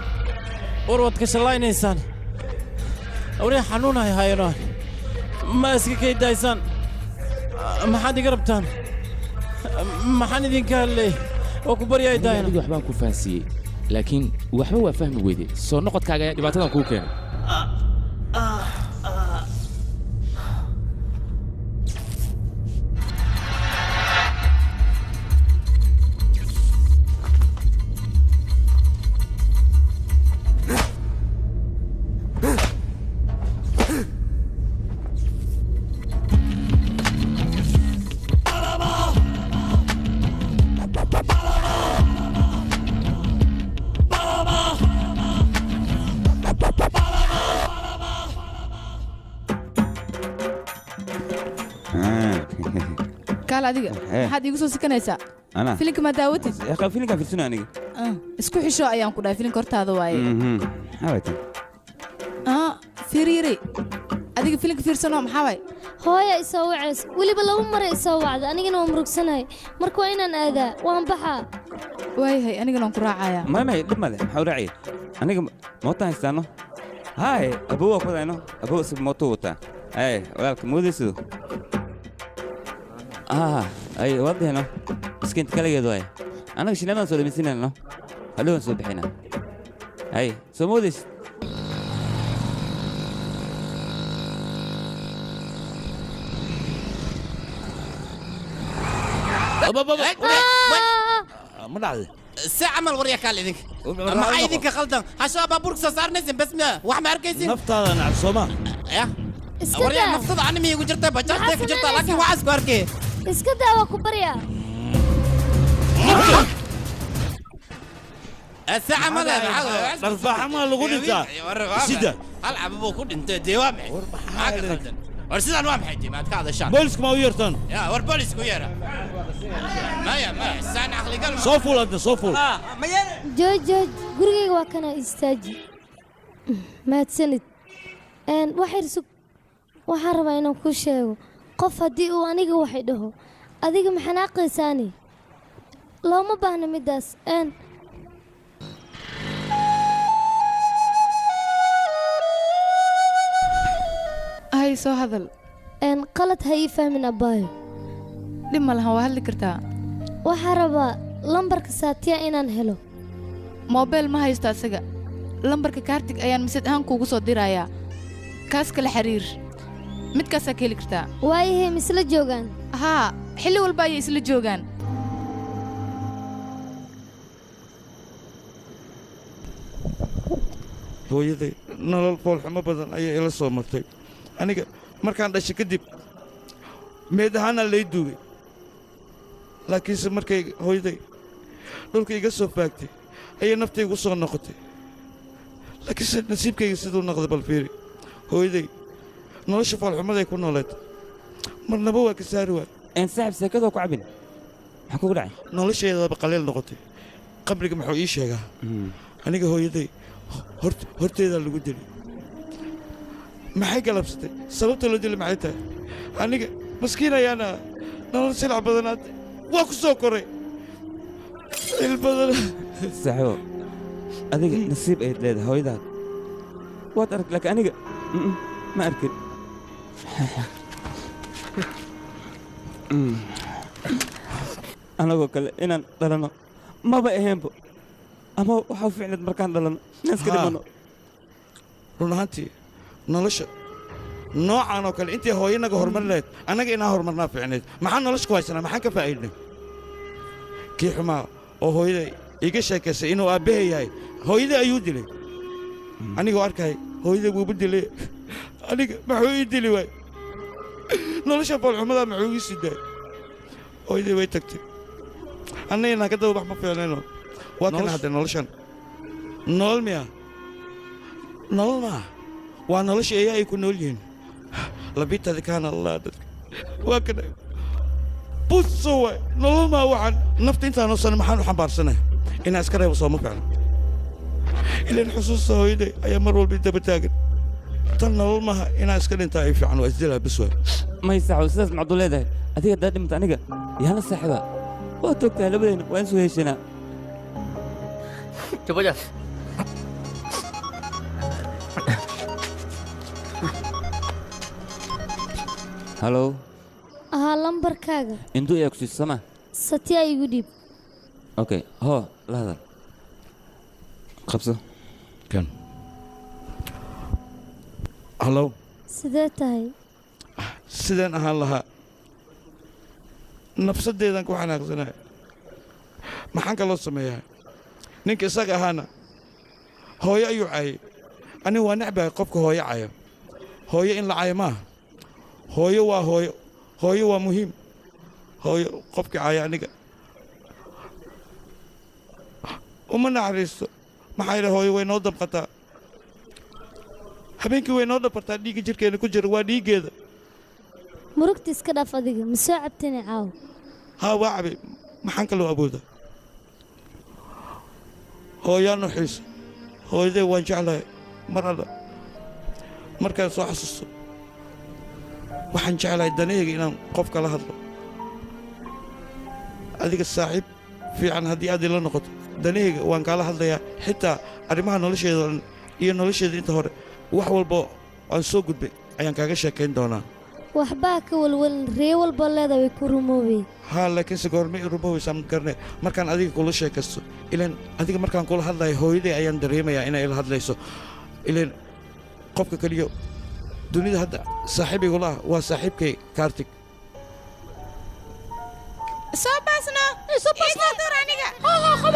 warwad ka shallaynaysaan hurya xanuun hay hayno ma iska kaydaysaan maxaad iga rabtaan maxaan idinka hadlay oo ku baryay daayna adiga waxbaan ku fahansiiyey laakiin waxba waa fahmi weyde soo noqodkaaga ayaa dhibaatadan kuu keenay kaal adiga maxaad iigu soo sikanaysaa أنا filinka ma daawatid يا أخي فيلم كان في السنة أنا isku xisho ayaan ku dhahay filinka hortaada waaye حاولت firiiri adiga filinka fiirsanoo maxaa waay hooya isoo wacays weliba laba mare isoo wacda anigana waan murugsanahay marka waa inaan aadaa waan baxaa waayahay anigana waan ku raacayaa ما لما له حاول رعي أنا موتا استنى هاي أبوه كذا إنه أبوه سب موتوتا أي ولك موديسو أي وضع هنا بس كنت كلا جدواي أنا مش لنا نسولف مسنا إنه هلو نسولف هنا أي سو موديس ما نعرف ساعة ما الوريا كان لذيك ما عايزك غلطان عشان بابورك صار نزل بس ما واحد ما أركيزين نفط هذا نعم سوما يا وريا نفط عني مي وجرت بجرت وجرت لكن وعز باركي اسكت وكبريا الساعة ما لا ترفع ما لغون انت سيدا العب ابو كل انت دوامع ورسيدا نوام حيتي ما تكاد الشان بوليسك ما ويرتن يا ور بوليس كويرا ما الساعة عقلي قلب صوفول انت صوفول جوج gurigayga waa kana istaaji mahadsanid waxay risug waxaan rabaa inaan kuu sheego qof haddii uu aniga waxay dhaho adiga ma xanaaqaysaani looma baahna midaas hay soo hadal qalad ha ii fahmin abbaayo dhib ma lahan waa hadli kartaa waxaa rabaa lambarka saatiya inaan helo moobeel ma haysto asaga lambarka kaartig ayaan misad ahaan kuugu soo dirayaa kaas kala xiriir midkaasaa ka heli kartaa waayahay ma isla joogaan haa xilli walba ayay isla joogaan hooyaday nolol foolxumo badan ayay ila soo martay aniga markaan dhashay kadib meed ahaana lay duugay laakiinse markay hooyaday dhulka iga soo faagtay ayay naftaygu soo noqotay laakiinse nasiibkayga siduu noqday bal fiiri hooyaday nolosha foolxumaday ku nooleed marnaba waa ka saari waay saaxib seekadoo ku cabin maxaa kugu dhacay nolosheedaba qaleel noqotay qabriga muxuu ii sheegaa aniga hooyaday horteedaa lagu dilay maxay galabsatay sababta loo dilay maxay tahay aniga maskiin ayaana nolol silac badanaad waa ku soo koray il badan saaxibo adiga nasiib ayaad leedahay hooyadaad waad arag laakiin aniga ma arkin anagoo kale inaan dhalanno maba ahaynbo ama waxaa ficneed markaan dhalanno inaaska dhimanno run ahaantii nolosha noocan oo kale intii hooyanaga horumar lahayd annaga inaa horumarnaa ficneed maxaan nolosha ku haysanaa maxaan ka faa'iidnay kii xumaa oo hooyaday iga sheekaysay inuu aabbahay yahay hooyaday ayuu dilay anigoo arkay hooyaday buuba dilay aniga maxuu ii dili waay nolosha foolxumadaa maxuu ii sii daay hooyaday way tagtay annaga inaan ka daba bax ma fiicnayno waa kana hadda noloshan nolol miya nolol maa waa nolosha eeyaa ay ku nool yihiin labitadi kaana allah dadka waa kana buso waay nolol maa waxaan nafta intaanoo sana maxaan u xambaarsanahay inaan iska reebo sooma fiicno ilaan xusuusta hooyaday ayaa mar walba daba taagan tan nolol maaha inaan iska dhintaa ay fiican waa isdilaa bis waay may saaxo sidaas macduu leedahay adiga haddaad dhimata aniga yaala saaxiba waa toogtahay labadayna waan soo heshanaa Cepat. halo lambarkaaga intuu ayaa ku siisa sama satya igu dhiib okay hoo la hadal qabso kan halo sidee tahay sideen ahaan lahaa nafsaddeedan ku xanaaqsanahay maxaan kaloo sameeyaa ninka isaga ahaana hooyo ayuu caayay anigu waa necbahay qofka hooyo caya hooyo in la cayo maaha hooyo waa hooyo hooyo waa muhiim hooyo qofkii caya aniga uma naxariisto maxaa yidha hooyo way noo dabqataa habeenkii way noo dhabartaa dhiigga jirkeenna ku jira waa dhiiggeeda murugta iska dhaaf adiga ma soo cabtani caaw ها وعبي ما حنك لو أبوده هو يا نحيس هو ذي وانجعله مرة مركز صح حسسه وحنجعله الدنيا إنهم قفك على هذا هذيك الصاحب في عن هذه لنقط دنيا وان قال هذا حتى أرمها نولش نولش أنت هور وحول بو أن سوق بي أيان كاغش كين دونا waxbaa ka walwal ree walba leedahay way ku rumoobay ها لكن سجورمي ربوي سام كرني مركان أديك كل شيء كسر إلين أديك مركان كل هذا هويدي أيام دريمة يا إنا إلى هذا ليسو إلين قفك كليو دنيا هذا صاحبي يقوله وصاحبك كارتك صوباسنا صوباسنا دورانيكا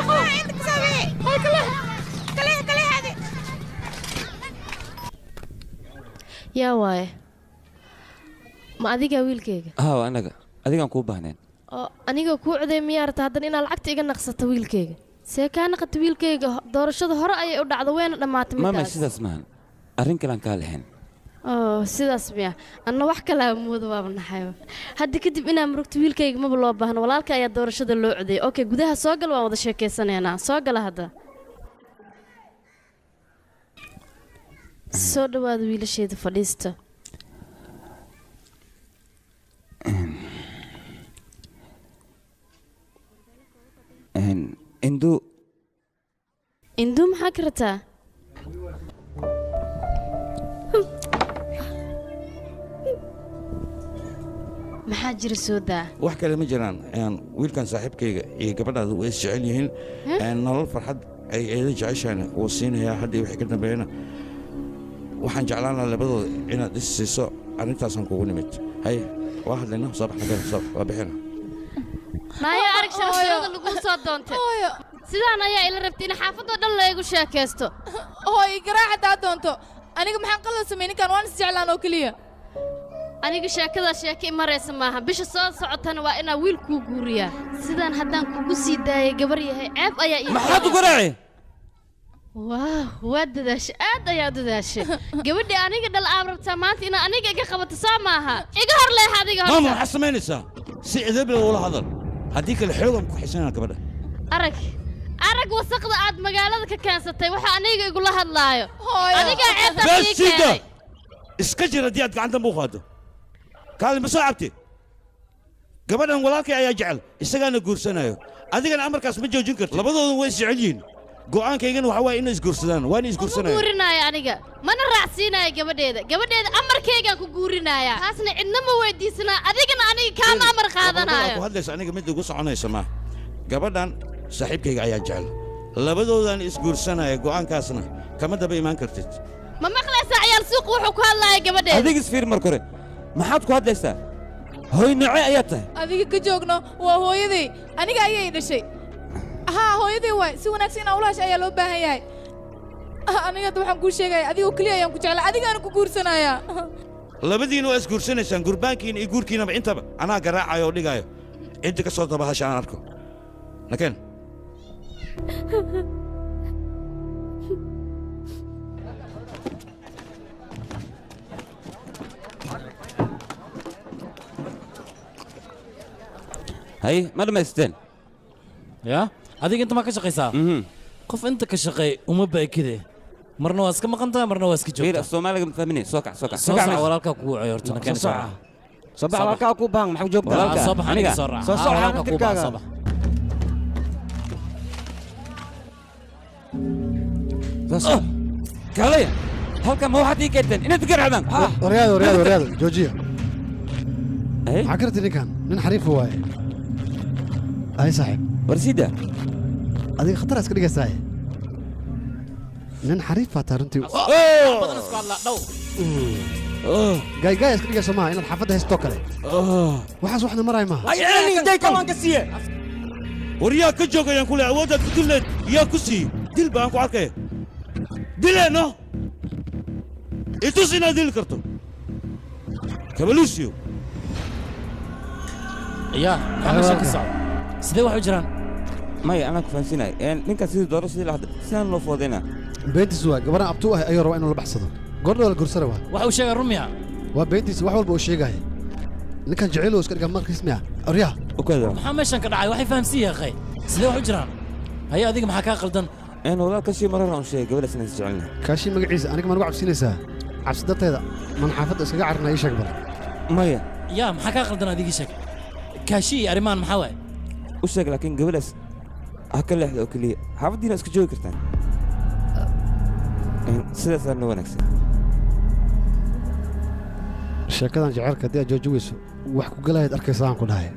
خو عندك سامي هاي كله هذه يا واي ما adiga wiilkayga ها anaga adigan ku baahneen oo aniga ku coday miyaarta hadan inaad lacagta iga naqsato wiilkayga see ka naqato wiilkayga doorashada hore ayay u dhacdo weena dhamaatay midaas ma sidaas maahan arrin kale aan ka leeyahay oo sidaas miya anna wax kala moodo waa naxay hadda kadib inaan murugto wiilkayga ma loo baahno walaalka ayaa doorashada loo coday okay gudaha soo gal waan wada sheekeysanayna soo gal hadda soo dhawaad wiilasheeda fadhiista induu maxaa ka rataa maxaa jira soo daa wax kale ma jiraan wiilkan saaxiibkayga iyo gabadhaadu way is jecel yihiin nolol farxad ay eeda jeceshaan wuu siinayaa haddii wixii ka dambeeyana waxaan jeclaan lahaa labadooda inaad is siiso arrintaasaan kugu nimid hay waa hadlayna soo baxna waa bixina maya arag sharafyada lagu soo doontay sidaan ayaa ila rabtay in xaafadda dhan leegu sheekaysto hooy garaacadaa doonto aniga maxaan qalad sameeyay ninkan waan is jeclaan oo kaliya aniga sheekada sheeke maraysa maaha bisha soo socotana waa inaa wiil kuu guuriyaa sidaan haddaan kugu sii daayay gabar yahay ceeb ayaa ii maxaad u garaaci waa dadaashay aad ayaa u dadaashay gabadhii aniga dhal aab rabtaa maanta inaa aniga iga qabato soo maaha iga hor leex adiga maama waxaad samaynaysaa si edebla ula hadal haddii kale xoogan ku xisanaa gabadha arag wasaqda aad magaalada ka keensatay waxa aniga igula hadlaayo adiga ceebtaas ii keenay iska jir haddii aad gacanta muu qaado kaalin ma soo cabti gabadhan walaalkay ayaa jecel isagaana guursanayo adigana amarkaas ma joojin karto labadoodan way is jecel yihiin go'aankaygana waxa waaye inay isguursadaan waana isguursanaya guurinaayo aniga mana raacsiinayo gabadheeda amarkaygaan ku guurinayaa taasna cidna ma weydiisanaa adigana aniga kaama amar qaadanayo ku hadlaysa aniga mid ugu soconaysa ma gabadhan saaxiibkayga ayaa jecel labadoodan isguursanaya go'aankaasna kama daba imaan kartid ma maqlaysaa ciyaal suuq wuxuu ku hadlaaya gabadheeda adiga isfiir mar kore maxaad ku hadlaysaa hooy noocee ayaad tahay adiga ka joogno waa hooyaday aniga ayay dhashay haa hooyaday waay si wanaagsan inaa ulahash ayaa loo baahan yahay aniga hadda waxaan kuu sheegaya adigoo keliya ayaan ku jeclaa adigaana ku guursanayaa labadiina waa isguursanaysaan gurbaankiina iyo guurkiinaba intaba anaa garaacayo oo dhigaayo ciddi ka soo dabahasha aan arko nakeen hay ma dhamaysteen yaa adiga inta ma ka shaqaysaa qof inta ka shaqeey uma baakide marna waa iska maqan tahay marna waa iska joogtaa soomaaliga ma fahmine soo kac walaalkaa kugu wacoy horta nakeen soo bax walaalkaa ku baan maxaa joogtaa soo bax aniga soo raac walaalkaa kugu baan soo bax kaalaya halkan ma waxaad ii keenteen inaad garacdaan waryaado joojiya maxaa karti ninkan nin xariifa waaye ay saaxiib warsida adiga khatar iska dhigaysaaye nin xariif baa taa runtii gaaygaaya iska dhigayso maaha inaad xaafadda haystoo kale waxaas waxna maraay maaha war yaa ka joogayaan kule awooddaad ku dilneed yaa ku siiye dil baan ku arkaya dileeno itus inaad dili karto kabaluusiyo yaa maxaa ka socda sidee wax u jiraan maya anaa ku fahansinay ninkaas sidii doorashadii lahadda sidaan loo foodaynaa beentiis waa gabarhan abtuu ah ayuu rabaa inuu la baxsado goordhow la gursara waa waxa uu sheegaa rumiya waa beentiis wax walba uu sheegaya ninkan jacayl oo iska dhiga markiis miya aryaa ukada maxaa meeshan ka dhacay waxay fahamsiiyay akhay sidee wax u jiraan haya adiga maxaa kaa qaldan een walaal kashi marar aan sheegay gabadha sinay jecelna kaashi magaciisa aniga ma nagu cabsinaysaa cabsi darteeda man xaafadda iskaga carnaa ii sheeg bal maya yaa maxaa kaa qaldan adigii sheeg kaashi iyo arrimaan maxaa waaye u sheeg laakiin gabadhaas ha ka leexda oo keliya xaafaddiina iska joogi kartaan sidaasaa noo wanaagsan sheekadan jacaylka haddii aad joojigayso wax ku galayaad arkaysa aan ku dhahay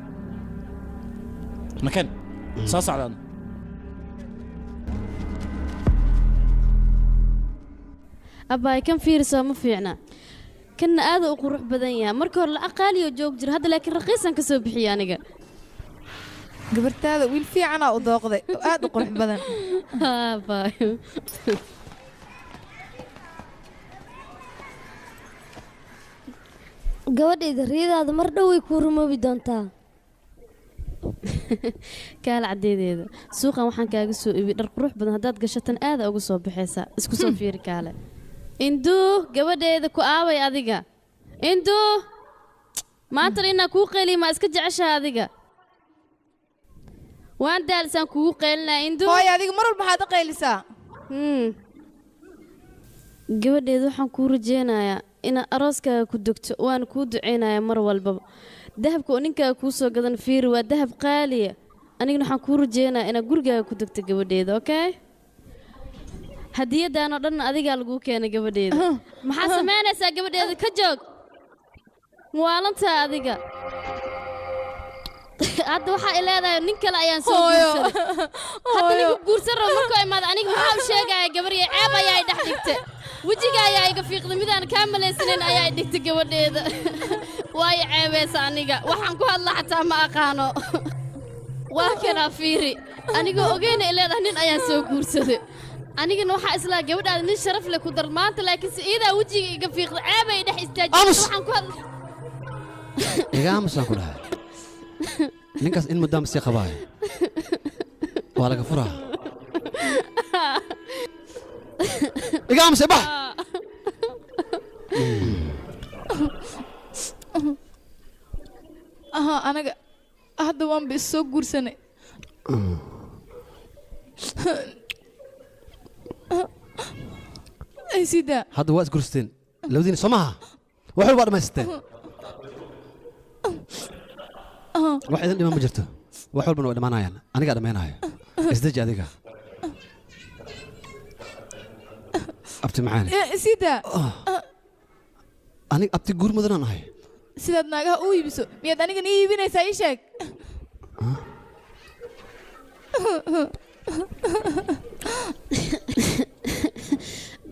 nakeen soo socdaan abbaay kan fiirisaa ma fiicna kanna aada u qurux badan yahay marka hore lacag qaaliyo joog jira hadda laakiin raqiisan ka soo bixiyay aniga gabartaada wiil fiicanaa u dooqday oo aad u qurux badan abbaay gabadhayda riyadaada mar dhow way kuu rumoobi doontaa kaala caddeedeeda suuqan waxaan kaaga soo ibi dhar qurux badan haddaad gashatan aada uga soo baxaysaa isku soo fiiri kaale induu gabadheeda ku aaway adiga induu maantana inaa kuu qayliy maa iska jeceshaha adiga waan daalisaan kugu qaylinaa induu hooy adiga mar walba maxaad u qaylisaa gabadheeda waxaan kuu rajeynayaa inaad arooskaaga ku dogto waana kuu duceynayaa mar walbaba dahabka oo ninkaaga kuu soo gadan fiiri waa dahab qaaliya anigana waxaan kuu rajeynayaa inaad gurigaaga ku dogto gabadheeda okay hadiyaddaanoo dhan adigaa laguu keenay gabadheeda maxaad samaynaysaa gabadheeda ka joog muwaalantaa adiga hadda waxaa i leedahay nin kale ayaan soo guursaday hadda ninku guursan rabo markuu imaada aniga maxaa u sheegaya gabarya ceeb ayaa i dhex dhigtay wejiga ayaa iga fiiqday midaan kaa malaysanayn ayaa i dhigtay gabadheeda waayo ceebaysa aniga waxaan ku hadla xataa ma aqaano waa kanaa fiiri anigoo ogeyna i leedahay nin ayaan soo guursaday anigana waxaa islaa gabadhaada nin sharaf leh ku dar maanta laakiinse iidaa wejiga iga fiiqday ceebay dhex istaajiyay waxaan ku hadla iga aamusaan ku dhahay ninkaas in muddaa masii qabaayo waa laga furaa iga aamusay bax aha anaga hadda waanba is soo guursanay ay sidaa hadda waa isgursteen labadiina soo maaha wax walbaa dhammaysteen wax idin dhiman ma jirto wax walbana way dhammaanayaan anigaa dhammaynaayo isdeji adiga abti maxaane sidaa aniga abti guur mudanaan ahay sidaad naagaha u iibiso miyaad anigan ii iibinaysaa ii sheeg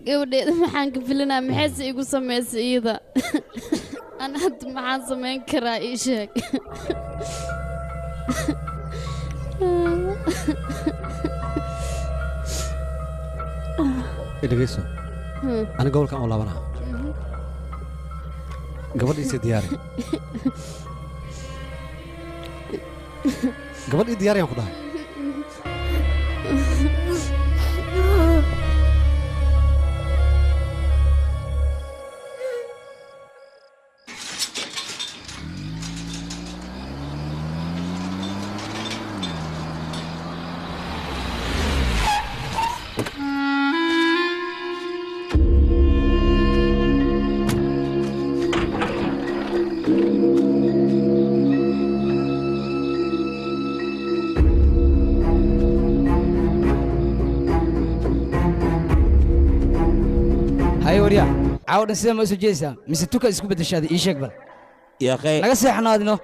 gabadheeda maxaan ka filinaa maxayse igu samaysay iyada ana hadda maxaan samayn karaa ii sheeg dhegeyso aniga gobolkan oo laabanaa gabadhiisii diyaari gabadhii diyaariyaan ku dhahay عاودن سيدا ما اسو جيسا mise tuka isku bedeshaada ii sheeg bal yaa qey naga seexanaadino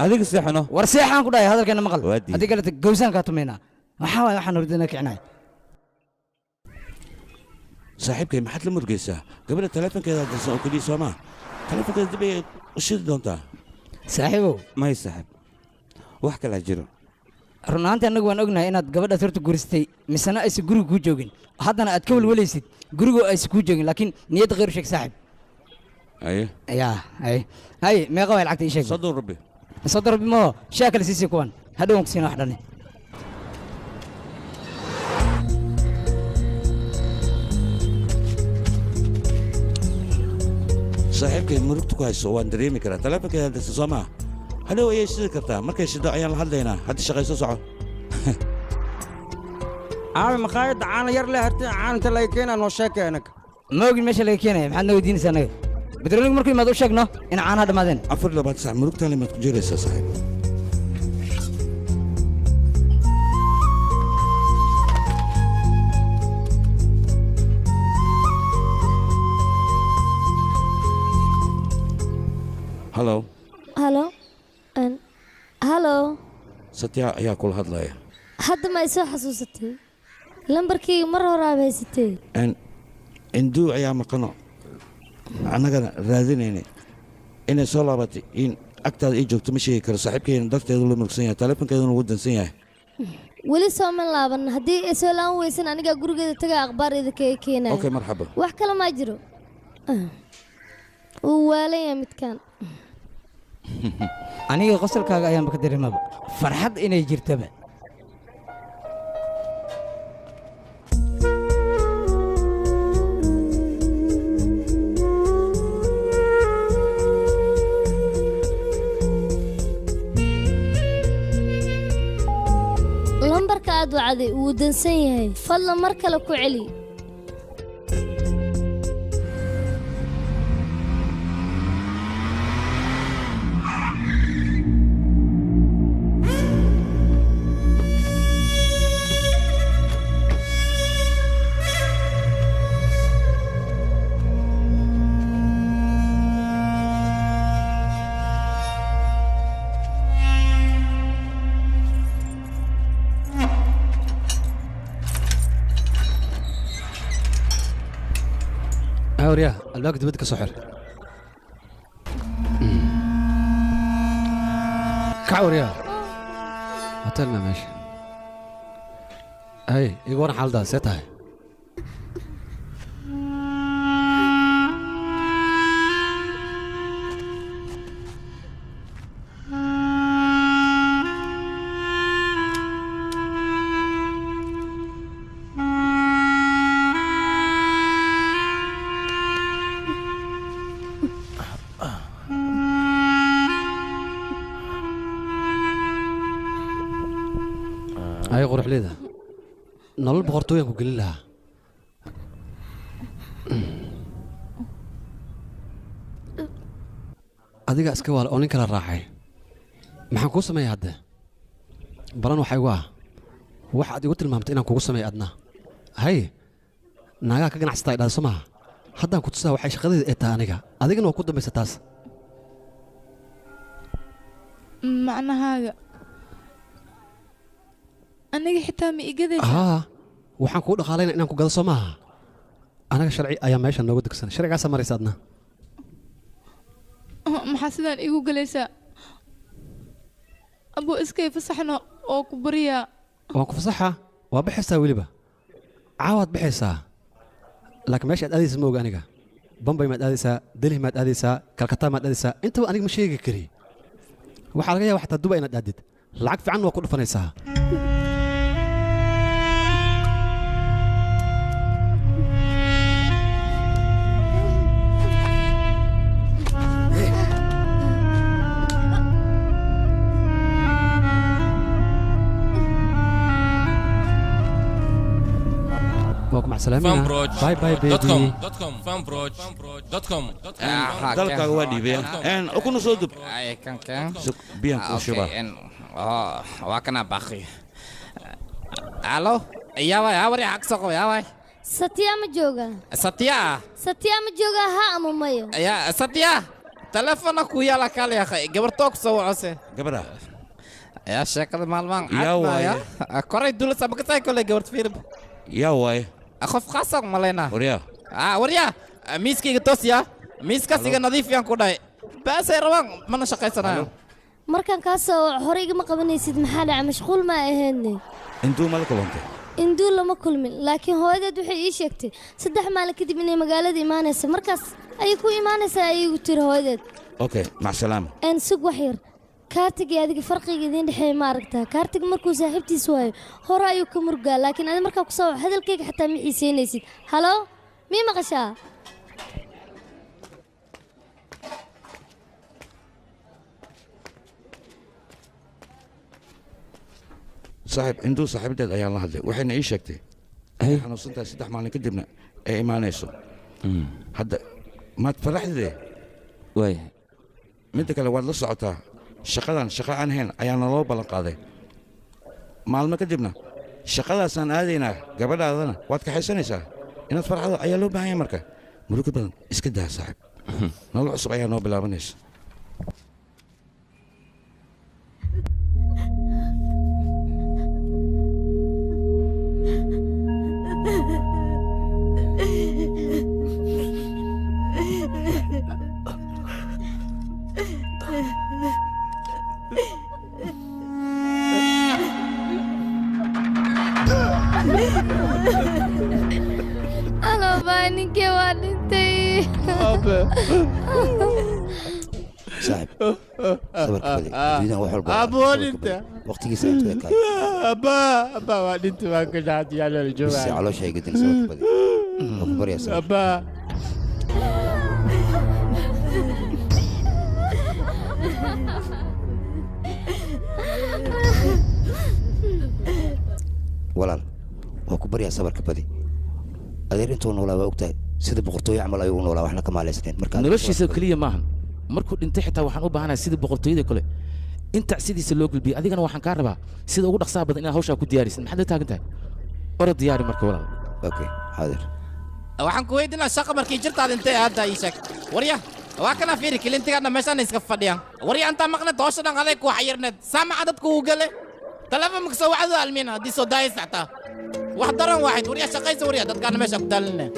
adiga seexano war seexaan ku dhahay hadalkeena maqal hadii kale gowsaan ka tumeena waxa waay waxaan ordina kicinay saaxiibkay maxaad la murgaysaa gabadha taleefankeeda dalsan oo keliya soo maa taleefankeeda dib ay u shidi doontaa saaxiibow may saaxiib wax kala jiro run ahaantii annagu waan ognahay inaad gabadhaas horta guursatay misena aysan guriga kuu joogin haddana aad ka welwelaysid gurigoo aysan kuu joogin laakiin niyadda khayr sheeg saaxiib aye yaa aye haye meeqa way lacagta ii sheeg soddon rabbi soddon rabbi moo shaa kale siisii kuwan hadhow aan ku siina wax dhani saaxiibkay murugta ku hayso waan dareemi karaa taleefankeeda hadda soo maaha hadhow ayay shidi kartaa markay shido ayaan la hadlaynaa hadda shaqayso soco aabe maqaayadda caana yar leh harti caanta laga keenaa noo sheekay anaga ma ogin meesha laga keenaya maxaad na weydiinaysaa anaga bedroonigu markuu imaad u sheegno in caanaha dhammaadeen 24 saac murugtaan limaad ku jiraysaa saaxiib halo halo satya ayaa kula hadlaya hadda ma isoo xasuusatay lambarkayga mar hore aad haysatay induu ayaa maqano annagana raadinaynay inay soo laabatay in agtaada ii joogto ma sheegi karo saaxiibkeena darteedu la murugsan yahay taleefankeeduna wuu dansan yahay weli sooma laaban haddii ay soo laan weysan anigaa gurigeeda tagaa akhbaar idinkaga keenaya okay marxaba wax kale maa jiro wuu waalanyahay midkaan aniga qosolkaaga ayaanba ka dareemaba farxad inay jirtaba lambarka aad wacday wuu dansan yahay fadlan mar kale ku celi وريا الباقي بدك سحر كعوريا هتلنا ماشي هاي يقول حال ده سيتها هاي قروح ليدا نول بقرتويا كوغلي لها adiga iska wal oo nin kala raacay maxaan ku sameeyay hadda balan waxay waa wax aad igu tilmaamtay inaan kugu sameeyo adna hay naaga ka ganacsatay dhaal Soomaa haddaan ku tusaa waxay shaqadeeda ee taa aniga adigana waa ku dambaysaa taas macnahaaga aniga xitaa ma igadaysa waxaan kuu dhaqaalaynaa inaan ku gado Soomaa anaga sharci ayaa meesha nooga degsan sharcigaas maraysa adna maxaa sidaan igu galaysaa abuu iskay fasaxno oo ku bariyaa waan ku fasaxa waa bixaysaa weliba caawaad bixaysaa laakiin meesha aad aadaysa ma oga aniga bambay maad aadaysaa delhi maad aadaysaa kalkataa maad aadaysaa intaba aniga ma sheegi kari waxaa laga yaaba xataa duba inaad aadid lacag fiican waa ku dhufanaysaa مع السلامة باي باي بيبي dalkaaga waa dhiibeen ukuna soo dub biyan kuu shuba waa kana baqi alo yaaway awri aqsaqo yaaway satya ma jooga satya ma jooga ha ama mayo ya satya telefona ku yala kale ya gabarto ku soo wacose gabadha ya sheekada maalmaan yaaway koray dula sabaqtay kole gabarto fiirb yaaway أخف خاصك مالنا وريا وريا ميسكي توسيا ميسكا سيجا نظيف يان كوداي بس روان من شقيسنا مركان كاسو هوريغ ما قبنيسيد maxaa dhaca mashquul ma ahaynay intuu mal kulantay induu lama kulmin laakiin hooyadeed waxay ii sheegtay 3 maalin kadib inay magaalada imaanayso markaas ay ku imaanaysaa ay igu tiri hooyadeed okay ma salaam aan sug wax yar kaartiga adiga farqiga idin dhaxay ma aragtaa kaartiga markuu saaxiibtiis waayo hore ayuu ka murgaa laakiin adiga markaa ku soo hadalkayga xataa ma xiiseynaysid halo mii maqashaa saaxiib induu saaxiibadeed ayaan la hadlay waxayna ii sheegtay ay xanuunsantahay 3 maalin kadibna ay imaanayso hadda maad faraxdee waay midda kale waad la socotaa shaqadan shaqa aan hayn ayaa naloo ballan qaaday maalmo kadibna shaqadaasaan aadaynaa gabadhaadana waad kaxaysanaysaa inaad farxado ayaa loo baahan yahay marka murugo badan iska daa saaxiib nolol cusub ayaa noo bilaabanaysa Halo, ninkii waa dhintay. saaxiib sabarka badi adduunyadan wax walba Aboo dhinta. waqtigiisa intuu ekaay Abba waa dhinta waa ka dhacday yaa la joogaa. bisi caloosha ay gadin sabarka badi waa ku baryaa saaxiib Abba. walaal waa ku baryaa sabarka badi adeer intuu noolaa waa ogtahay sida boqortooyo camal ayuu u noolaa waxna ka maalaysnayn marka noloshiisa keliya maahan markuu dhintay xitaa waxaan u baahanahay sidii boqortooyada kale inta sidiisa loo gulbiyay adigana waxaan kaa rabaa sida ugu dhaqsaha badan inaad hawshaa ku diyaarisid maxaad la taagan tahay orod diyaari marka walaal okay xaadir waxaan ku weydiinaa shaqa markii jirtaad intee hadda ii sheeg warya waa kana fiiri kilintigaadna meeshaan iska fadhiyaan warya intaa maqneed hawsha dhan aday ku xayirneed saamaca dadku uu gale telefoonka soo wacdo almiina haddii soo daayis xataa wax daran waaxid warya shaqaysa warya dadkaana meesha ku daalinaya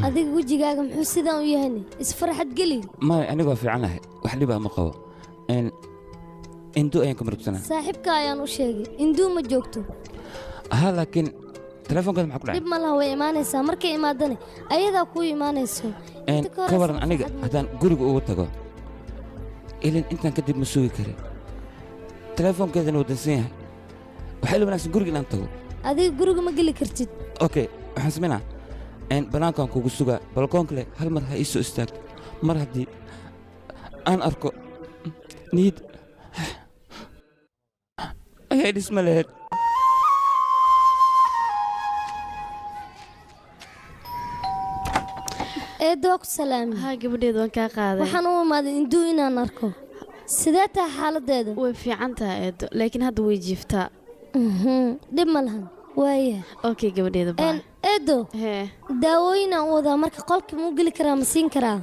adiga wejigaaga muxuu sidaan u yahay isfarxad geli maya anigu waa fiicanahay wax dhibaa ma qabo induu ayaan ka murugsanaa saaxiibka ayaan u sheegay induu ma joogto aha laakiin telefoonkeeda maxaa ku dhacay dhib ma laha way imaanaysaa markay imaadane ayadaa kuu imaanayso ka waran aniga haddaan guriga ugu tago ilin intaan kadib ma sugi karin telefoonkeedana wuu dansan yahay waxaa ila wanaagsan guriga inaan tago adiga guriga ma geli kartid okay waxaan samaynaa banaankaan kugu sugaa balkoon kale hal mar ha ii soo istaagto mar haddii aan arko niyad ayaa dhisma laheyd eedo waa ku salaami haa gabadheed waan kaa qaaday waxaan u imaaday induu inaan arko sidee tahay xaaladeeda way fiican tahay eedo laakiin hadda way jiiftaa dhib ma lahan waaya okay gabadheeda baa eedo daawooyinaan u wadaa marka qolka muu geli karaa ma siin karaa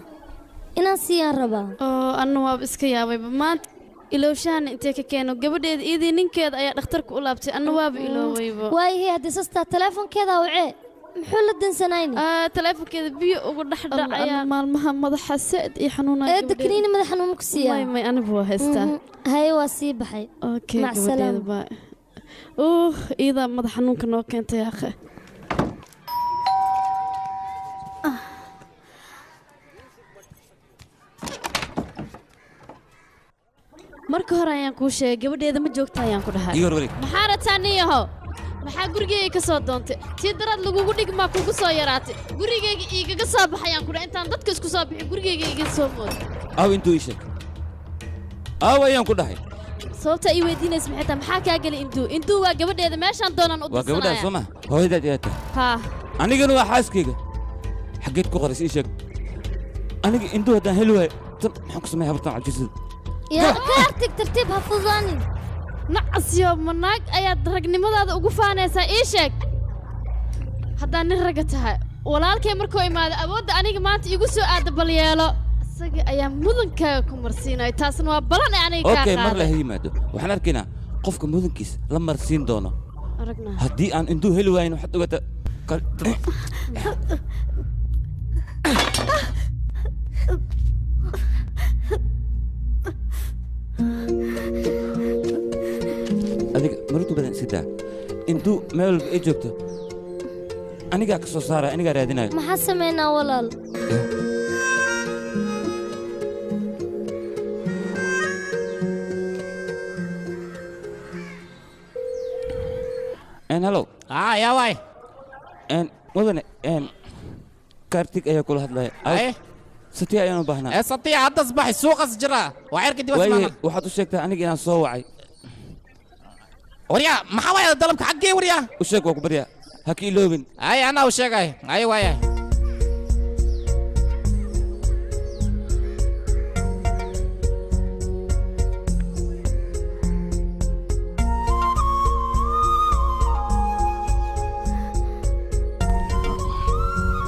inaan siiyaan rabaa oo anna waaba iska yaabayba maanta ilowshaana intee ka keeno gabadheeda iidii ninkeeda ayaa dhakhtarka u laabtay anna waaba iloobayba waayahey haddii sastaa teleefonkeeda wacee muxuu la dansanayni teleefonkeeda biyo ugu dhex dhacaya maalmaha madaxa saad iyo xanuunaya eedo kaniini madax xanuun ku siiyaa may anigu waa haystaa haye waa sii baxay okay gabadheeda baa iidaa madax xanuunka noo keentay akhe marka hore ayaan kuu sheegay gabadheeda ma joogta ayaan ku dhahay maxaa rataa niyaho maxaa gurigeyga ka soo doontay tii daraad lagugu dhigmaa kugu soo yaraatay gurigeyga iigaga soo baxayaan ku dhahay intaan dadka isku soo bixin gurigeyga iiga soo mooda aw intuu ii sheeg aw ayaan ku dhahay sababta ii weydiinaysa maxay tahay maxaa kaa geli induu waa gabadheeda meeshaan doonaan u waa gabadhaa soo ma hooyadaad iyaa tahay haa anigana waa xaaskayga xaggeed ku qorays ii sheeg aniga induu haddaan heli waayo tan maxaan ku sameeya habartaan cajisada yaa ka artig tartiib ha fudaanin nacasyo manaag ayaad ragnimadaada ugu faanaysaa ii sheeg haddaan nin ragga tahay walaalkay markuu imaado awoodda aniga maanta igu soo aada bal yeelo isaga ayaa mudankaaga ku marsiinayo taasna waa balan ee aniga kaa okay qaaday mar la yimaado waxaan arkaynaa qofka mudankiis la marsiin doono haddii aan induu heli waayin waxaad ogata adiga marutu badan iska daa intuu meel walba ay joogto anigaa ka soo saaraya anigaa raadinayo maxaa samaynaa walaal hello yaa waay mudane kaartig ayaa kula hadlaya ستي أنا بهنا ستي عاد تصبح السوق أسجرة وعيرك دي وي وحط الشيك أنا أنا صوعي وريا ما حاول ضلمك حقي وريا وشيك وكبريا هكي لوبن أي أنا وشيك أي أيوة أي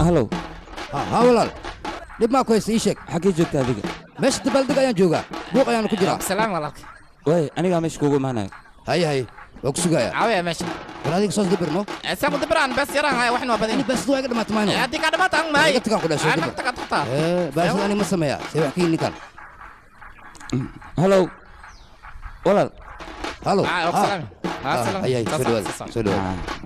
هلو ها والله dib maa ku haysta ii sheeg xaggee joogta adiga meesha dabaaldeg ayaan joogaa buuq ayaan ku jiraa salaam walaalka way anigaa meesha kuugu imaanayo haye haye waa ku sugaaya caawiya meesha war adiga soos dibirno isagu dibiraan bes yaraan haya waxna waa badan bes waa iga dhamaatay maayno haddii ka dhamaataan maay iga tagaan ku dhashay ana tagaa tataa baasida ani ma sameeyaa see wax ka yini kan halo walaal halo salaam haye haye soo dhawaada soo dhawaada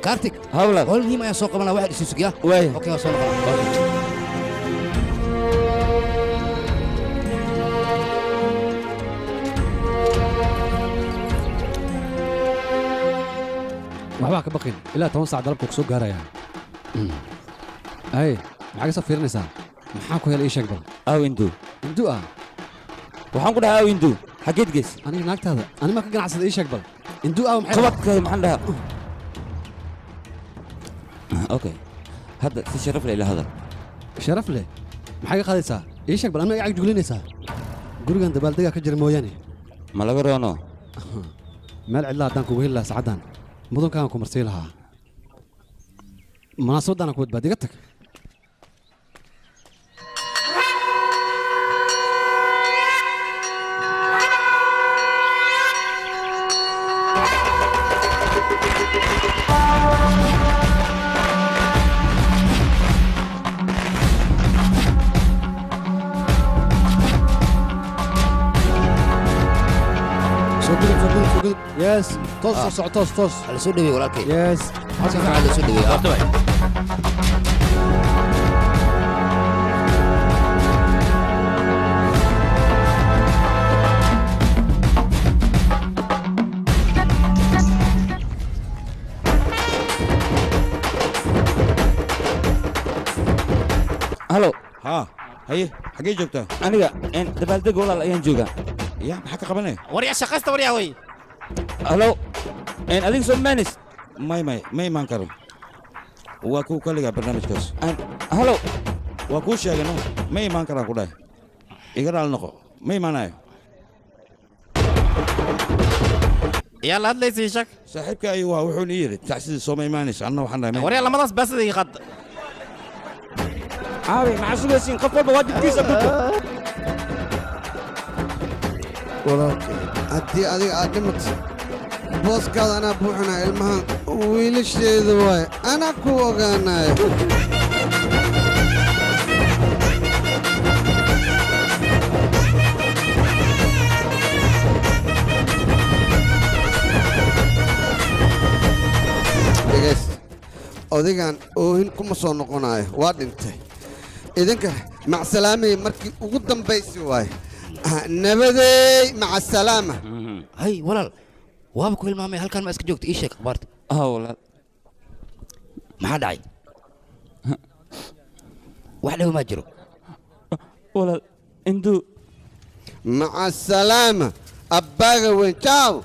كارتيك هولا هول مهم يا سوق انا واحد يسوق يا وين اوكي وصلنا waxbaa ka baqin ilaa 10 saac dalabku soo gaaraya ay maxaa ka fiirinaysaa maxaa ku helay sheeg bal aw indu ah waxaan ku dhahaa aw indu xageed gees aniga naagtaada anima ka ganacsada sheeg bal indu aw maxay qabadka maxaan dhahaa اوكي هذا في شرف لي هذا شرف لي maxay ka qaadaysaa ii sheeg bal aniga ay juglinaysaa gurigan dabaaldega ka jira mooyaane ma laga roono meel cidla hadaan kugu heli lahaa saacadan mudankaan ku marsii lahaa munaasabadana ku badbaad iga tag يس توس على سود دوي ولا كي يس على سود دوي هلو ها هي حقي جوجتا aniga dabaaldeg walaal ayaan joogaa يا maxaa ka qabanay warya shaqaysta warya way halo adiga soo maanis may imaan karo waa kuu kaligaa barnaamijkaas halo waa kuu sheegano ma imaan karaan ku dhahay iga raali noqo ma imaanayo yaa la hadlaysay shak saaxiibka ayuu waa wuxuu nii yidhi tacsidii soo ma imaanaysa anna waxaan dhahay warya lamadaas baasida ii qad caawi maxaa sugaysiin qof walba waajibkiisa guto walaalkay haddii adiga aad dhimatay booskaada anaa buuxinaa ilmahan wiilasheeda waaye anaa ku ogaanayo dhegayst odigan oohin kuma soo noqonayo waa dhintay idinka macsalaamay markii ugu dambaysi waaye نبدي مع السلامة هاي ولا وابك المامي هل كان ما اسك جوجت ايش اخبارت ولا ما حد عاي واحدة وما جرو ولا اندو مع السلامة أباغي وين تشاو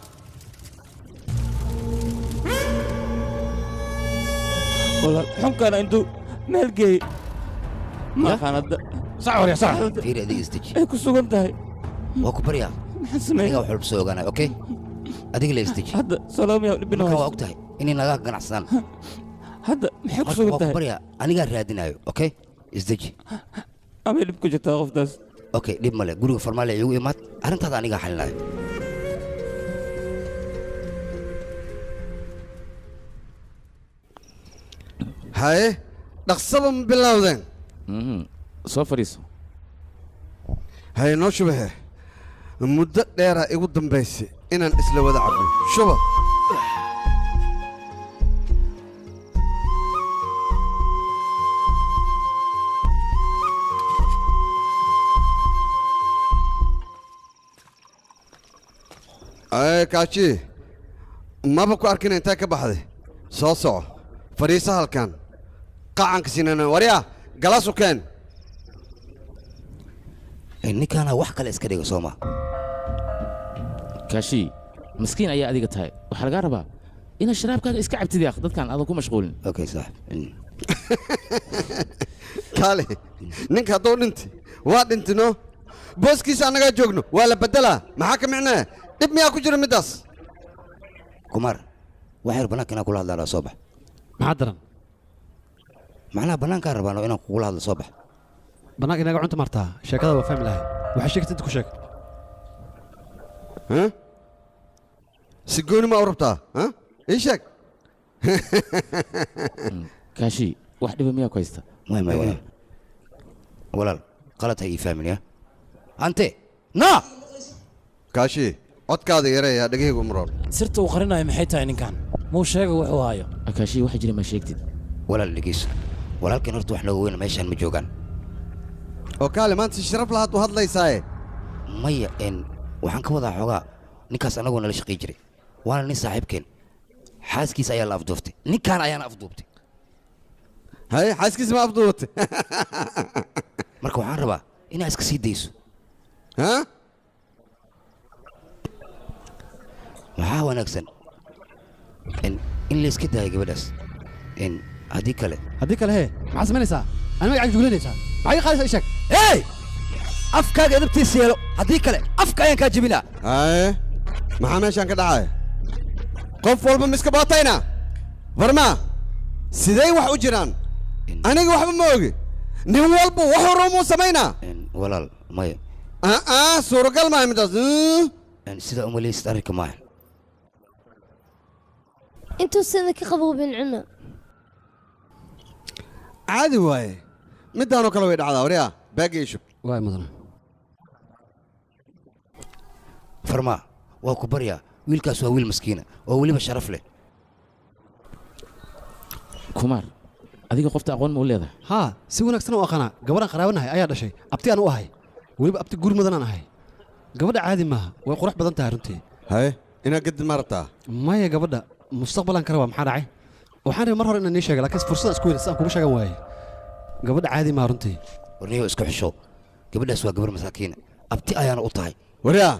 ولا حم كان اندو مالقي ما كانت صعور يا صعور في رأدي استجي ايه كسوق انتهي واكو بريا محسمي انا وحلب سوق انا اوكي اديك اللي استجي هذا سلام يا ابن هو وقتها اني نغاك قنعسان هذا محب سوق انتهي واكو بريا انا قاعد رادينايو اوكي استجي امي لبكو جتا غفداس اوكي ديب مالك غورو فرمالي يو ايمات ارنت هذا انا قاعد حلنايو هاي نقصبهم بالله soo fadhiiso hay noo shubahe muddo dheera igu dambaysay inaan isla wada cabbo shuba ay kaaji maba ku arkin intee ka baxday soo soco fadhiisa halkan qacanka sinana waryaa galas u keen ninkaana wax kale iska dhiga sooma kaashi miskiin ayaa adiga tahay waxaa lagaa rabaa inaad sharaabkaaga iska cabtid yaaq dadkan aadan ku mashquulin okay saaxib kaale ninka hadduu dhinti waa dhintino booskiisa annagaa joogno waa la beddelaa maxaa ka micnaa dhib miyaa ku jira middaas kumar waxayr bannaanka inaan kula hadlaanaa soo bax maxaa daran macnaha bannaankaan rabaano inaan kugula hadlo soo bax bannaanka inaga cunta martaa sheekada waa fahmi lahay waxaa sheegtay inta ku sheeg si gooni ma u rabtaa ii sheeg kaashi wax dhiba miyaa ku haysta may walaal qalad ha ii fahmin ya ante na kaashi codkaada yareeyaa dhegahaygu muroor sirta uu qarinayo maxay tahay ninkan muu sheega wuxuu hayo kaashi waxa jira ma sheegtid walaal dhegeyso walaalkan horta wax nooga weyn meeshaan ma joogaan oo kaale maanta si sharaf lahaad u hadlaysaaye maya waxaan ka wadaa xoogaa ninkaas annagoo nala shaqay jiray waana nin saaxiibkeen xaaskiisa ayaa la afduuftay ninkaan ayaana afduubtay haye xaaskiisa ma afduubatay marka waxaan rabaa inaa iska sii dayso waxaa wanaagsan in la iska daayo gabadhaas haddii kale hee maxaad samaynaysaa ani magacan juglinaysaa maxaa ii qaadaysaa isheeg hey afkaaga edabtiisa yeelo haddii kale afka ayaan kaa jebinaa haye maxaa meeshaan ka dhacaya qof walba miska bootayna warma sidee wax u jiraan aniga waxba ma ogi nin walba wuxuu ruumuu samaynaa walaal maya suuragal maaha midaas sidaa umalaysid arrinka maaha intuusan ka qaboobin cuna caadi waaye middaanoo kale way dhacdaa waryaa baagga ishub waay mudana farmaa waa ku baryaa wiilkaas waa wiil maskiina oo weliba sharaf leh kumaar adiga qofta aqoon ma u leedahay haa si wanaagsan u aqaanaa gabadhan qaraabanahay ayaa dhashay abti aan u ahay weliba abti guur mudanaan ahay gabadha caadi maaha way qurux badan tahay runtii haye inaad gadid ma rabtaa maya gabadha mustaqbalan ka rabaa maxaa dhacay waxaan rabay mar hore inaan nii sheega laakiin fursadaan isku helay sidaan kugu sheegan waaye gabadha caadi maaha runtii warniyo isku xisho gabadhaas waa gabar masaakiina abti ayaana u tahay waryaa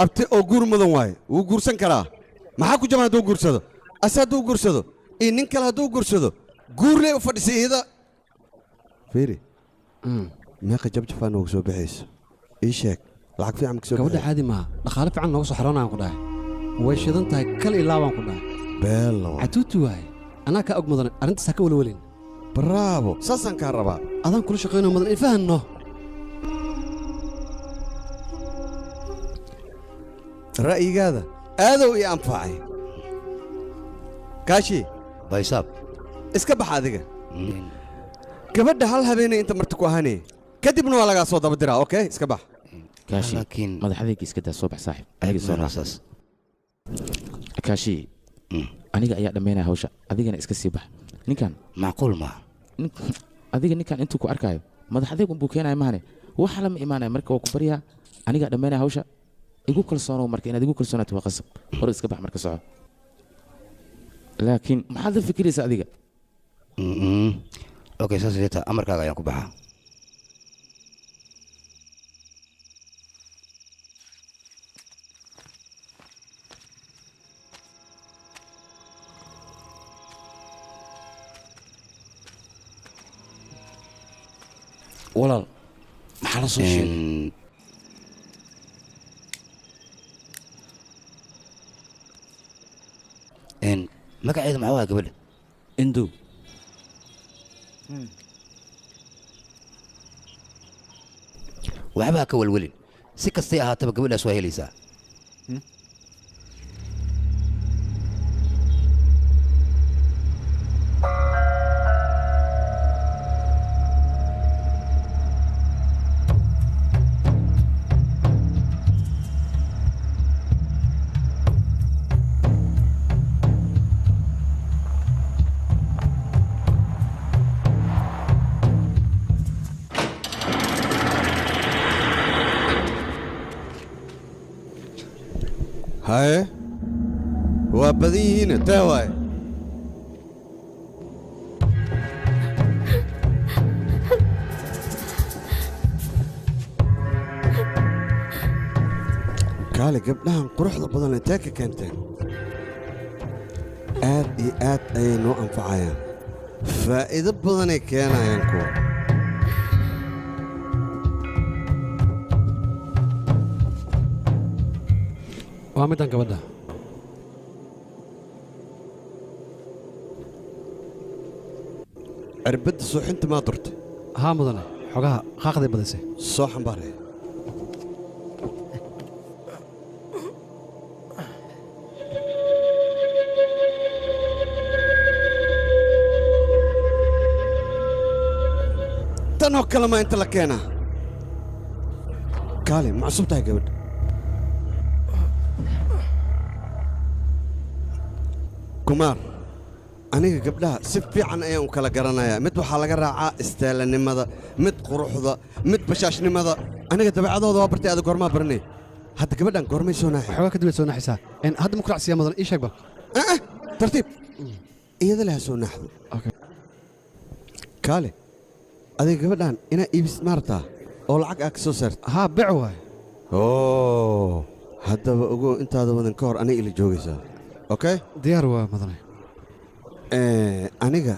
abti oo guur mudan waaye wuu guursan karaa maxaa ku jaban hadduu guursado ase hadduu guursado iyo nin kale hadduu guursado guurlee u fadhisay iyada fiiri meeqa jabjafaa noogu soo baxayso ii sheeg lacag fiican ma kasoo gabadha caadi maaha dhaqaale fiican nooga soo xaroonayaan ku dhahay way shidan tahay kal ilaa baan ku dhahay beella catuuti waaye anaa kaa og mudan arrintaas ha ka welwelin bravo saasaan kaa rabaa adaan kula shaqaynoo mudan ifahanno ra'yigaada aadow ii anfacay kaashi baysaab iska bax adiga gabadha hal habeenay inta marti ku ahanay kadibna waa lagaa soo daba diraa okay iska bax kaashi madaxadayga iska daa soo bax saaxib aniga soo raasaas kaashi aniga ayaa dhammaynaya hawsha adigana iska sii bax ninkan macquul maaha adiga ninkan intuu ku arkaayo madaxadayg unbuu keenaya mahane waxa lama imaanaya marka waa ku baryaa anigaa dhammaynaya hawsha igu kalsoonow marka inaad igu kalsoonaato waa qasab hor iska bax marka soco laakiin maxaad la fikiraysaa adiga okay saas leeta amarkaaga ayaan ku baxaa walaal maxaa la soo sheegay magaceeda maxaa waa gabadha indu waxba ha ka welwelin si kastay ahaataba gabadhaas waa helaysaa haye badan yihiin taa waay kaale gabdhahan quruxda badan intee ka keenteen aad iyo aad ayay noo anfacayaan faa'iido badanay keenayaan kuwa waa middan gabadha cirbadda suuxinta maa durtay haa mudane xogaha qaaqday badisay soo xambaaraya tanoo kale maa inta la keenaa kaali ma cusub tahay gabadha kumaar aniga gabdhaha si fiican ayaan u kala garanayaa mid waxaa laga raacaa istaalanimada mid quruxda mid bashaashnimada aniga dabeecadooda waa bartay aada goormaa baranay hadda gabadhan goormay soo naaxay xogaa kadib ay soo naaxaysaa hadda ma ku raacsiyaa mudan ii sheeg bal tartiib iyada leh ha soo naaxdo kaale adiga gabadhan inaa iibis maartaa oo lacag aa ka soo saarta haa bec waay haddaba ogow intaada wadan ka hor aniga ila joogaysaa okay diyaar waa mudane aniga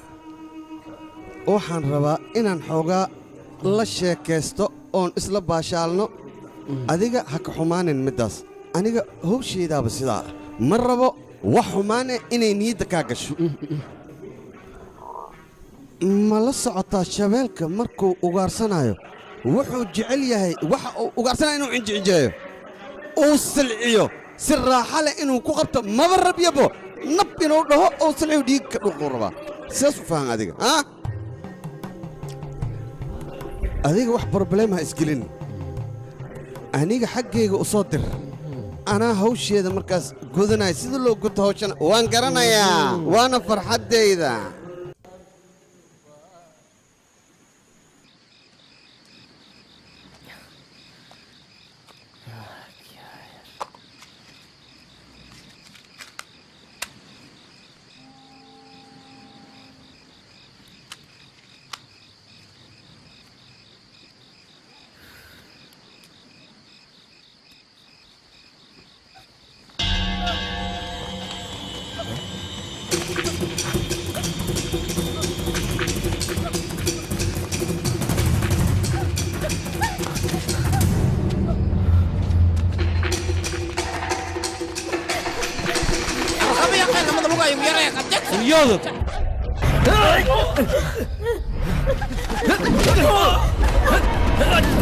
waxaan rabaa inaan xoogaa la sheekaysto oon isla baashaalno adiga ha ka xumaanin middaas aniga howshaydaaba sidaa ah ma rabo wax xumaane inay niyadda kaa gasho ma la socotaa shabeelka markuu ugaarsanayo wuxuu jecel yahay waxa uu ugaarsanaya inuu cinjicinjeeyo uu silciyo si raaxa leh inuu ku qabto maba rabyabo nab inuu dhaho oo silciyo dhiig ka dhuquu rabaa sidaas u fahan adiga adiga wax brobleem ha isgelin aniga xaggayga u soo dir anaa hawsheeda markaas gudanaya sida loo guto hawshana waan garanayaa waana farxaddayda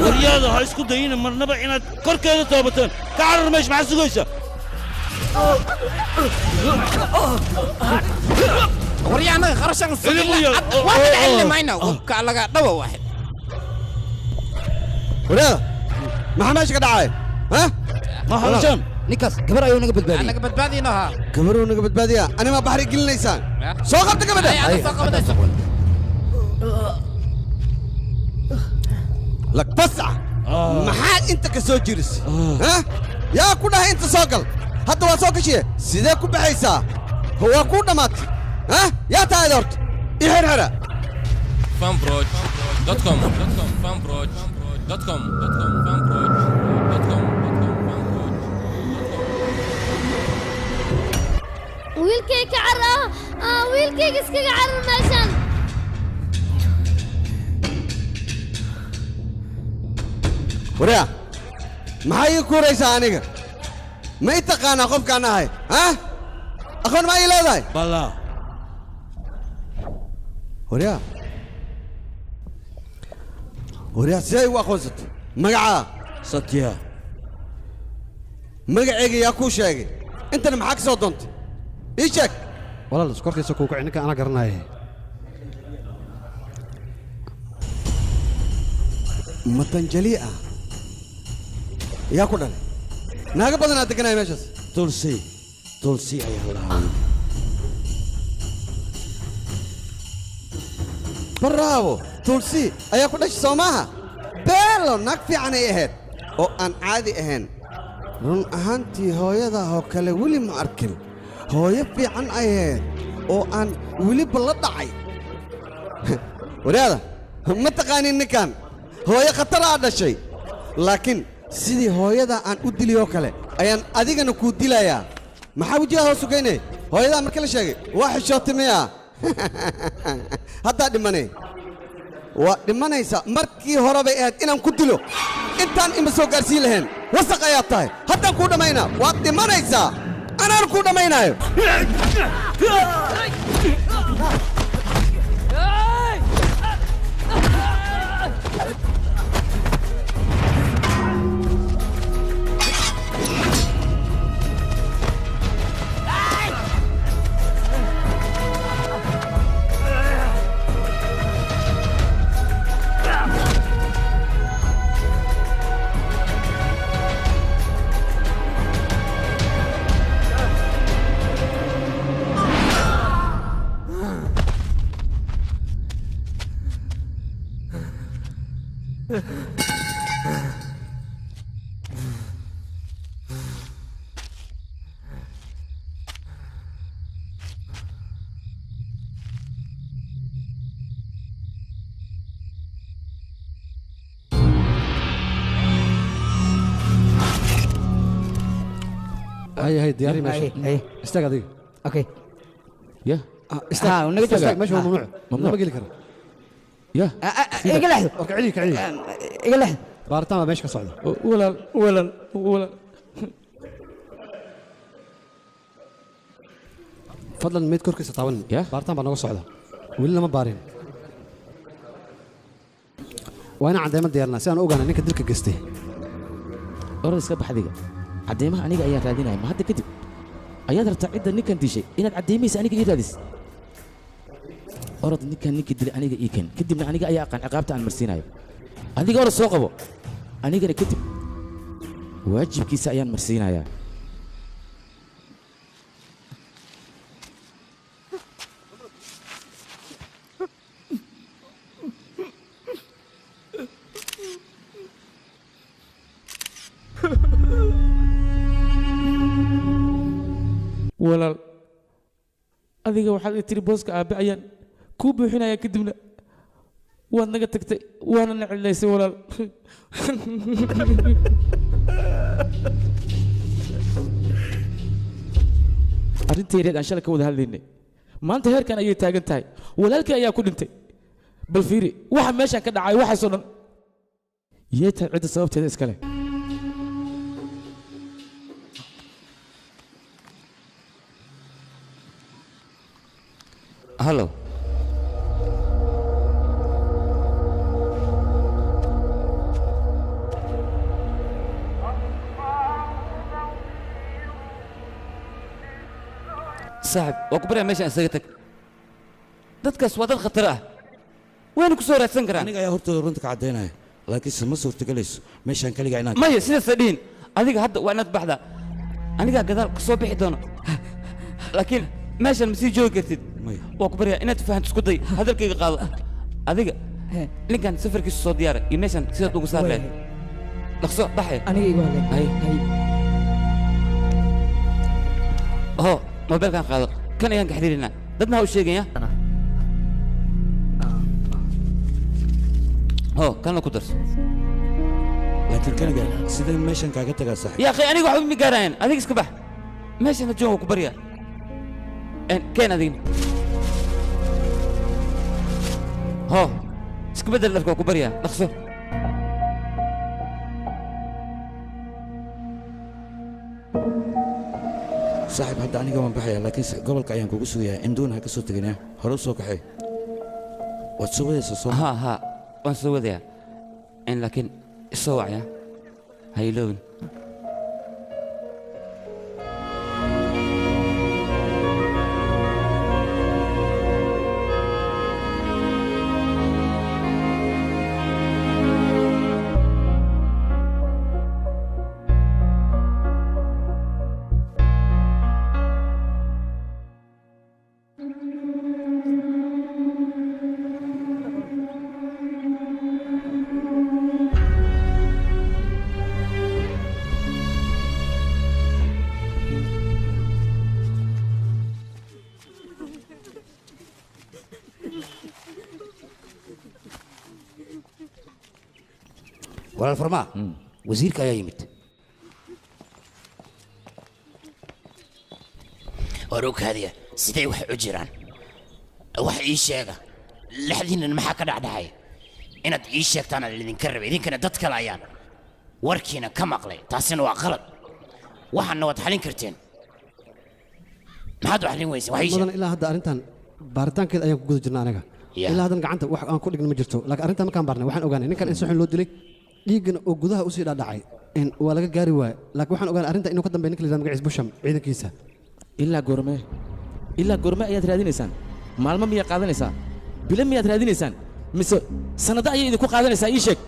waryaada ha isku dayina marnaba inaad korkeeda toobataan ka carar meesh maxaa sugaysa waryaanaga qarashan waa mayna ka laga dhawa waaxid waraada maxaa meesha ka dhacay ma halashan ninkaas gabar ayuu naga badbaadiyey naga badbaadinaha gabaruu naga badbaadiyaa anima baxri gelinaysaan soo qabta gabadha lak fasca maxaad inta ka soo jiris yaa ku dhahay inta soo gal hadda waa soo gashiye sidee ku baxaysaa waa kuu dhammaatay yaa taayada horta ii xirxira fanbroj.com fanbroj.com fanbroj.com wiilkay ka carar wiilkayga iskaga carar meeshan waryaa maxaa ii kuuraysaa aniga ma i taqaanaa qofkaan ahay aqoon ma ii leedahay balla waryaa sidee igu aqoonsatay magacaa satya magacayga yaa kuu sheegay intana maxaa ka soo doontay ii sheeg walaal iskorkiisa kuu kaci ninka ana garanaaye matanjali ah yaa ku dhalay naaga badanaa deganaya meeshaas tulsi ayaa lahaa bravo tulsi ayaa ku dhashay soo maaha beelo naag fiican ay ahayd oo aan caadi ahayn run ahaantii hooyadaa oo kale weli ma arkin hooyo fiican ahayd oo aan weliba la dhacay wadaada ma taqaanin ninkan hooyo khataraa dhashay laakiin sidii hooyada aan u diliyoo kale ayaan adigana kuu dilayaa maxaa wejigaa hoos ugeynay hooyadaa marka la sheegay waa xishootay miya haddaa dhimane waa dhimanaysa markii hore bay ahayd inaan ku dilo intaan ima soo gaarsiin lahayn wasaq ayaad tahay haddaan kuu dhammaynaa waad dhimanaysaa anaan kuu dhammaynaayo هاي دياري ماشي استاق هذيك اوكي يا استاق ونقدر استاق ماشي هو ممنوع ممنوع ما قلت لك يا اقل احد اوكي عليك عليك اقل احد بارتان ماشي كصعد ولا فضلا ميت كركي ستعاون بارتان بنوع صعدة ولا ما بارين وانا عندما ديارنا سان اوغانا نيك دلك قستي orad iska bax adiga cadeymaha aniga ayaa raadinaya ma hadda kadib ayaad rabtaa cidda ninkan dishay inaad cadeymaysa aniga ii raadis orad ninkan ninkii dilay aniga ii keen kadibna aniga ayaa aqaan ciqaabta aan marsiinayo adiga orad soo qabo anigana kadib waajibkiisa ayaan marsiinayaa walaal adiga waxaad i tiri booska aabe ayaan kuu buuxinaya kadibna waad naga tagtay waana na cilaysay walaal arrintayreed aan shalay ka wada hadlaynay maanta heerkan ayay taagan tahay walaalkii ayaa ku dhintay bal fiiri waxa meeshaan ka dhacay waxaasoo dhan yee tahay cidda sababteeda iskale هلو صاحب وكبريا ماشي اسيتك dadkaas waa dad khatar ah wayna ku soo raadsan karaan aniga ayaa hortooda runta ka caddaynaya laakiinse ma suurtagelayso meeshaan kaliga inaad maya sidaasa dhihin adiga hadda waa inaad baxdaa anigaa gadaal ka soo bixi doono laakiin meeshaan ma sii joogi kartid waa ku baryaa inaad fahanto isku day hadalkayga qaado adiga ninkan safarkiisu soo diyaara iyo meeshaan sidaad ugu saar leed dhaqso baxay aniga igu hadlay ho mobilkan qaado kan ayaan ka xiriirinaa dadna ha u sheegaya ho kanna ku darso laakiin kaniga sidee meeshaan kaaga tagaa saaxiib yaa akhi aniga waxba ma gaarayaan adiga iska bax meeshaan ha jooga waa ku baryaa كين هذين هو اسكبدل لك كبريا نخسر صاحب هذا أنا قام بحيا لكن قبل كأيام كوكسويا إندون هكا صوت جناه هروب سوق حي وتسوي الصوم ها وتسوي ذا إن لكن الصوع يا هاي لون walaal farmaa wasiirka ayaa yimid warukaadiya siday wax u jiraan wax ii sheega lixdiinan maxaa ka dhacdhacay inaad ii sheegtaan aan idinka rabay idinkana dad kale ayaan warkiina ka maqlay taasina waa qalad waxaana waad xalin karteen maxaad u xalin weyseen wax ii sheeg mudan ilaa hadda arrintan baaritaankeeda ayaan ku guda jirnaa aniga ilaa haddan gacanta wax aan ku dhigna ma jirto laakiin arrintan markaan baarnay waxaan ogaanay ninkan in si xun loo dilay dhiiggana oo gudaha usii dhaadhacay waa laga gaari waaye laakiin waxaan ogaanay arrinta inuu ka dambeeya ninka la yidhahdo magaciis busham ciidankiisa ilaa goorme ayaad raadinaysaan maalmo miyaa qaadanaysaa bilo miyaad raadinaysaan mise sanado ayay idinku qaadanaysaa ii sheeg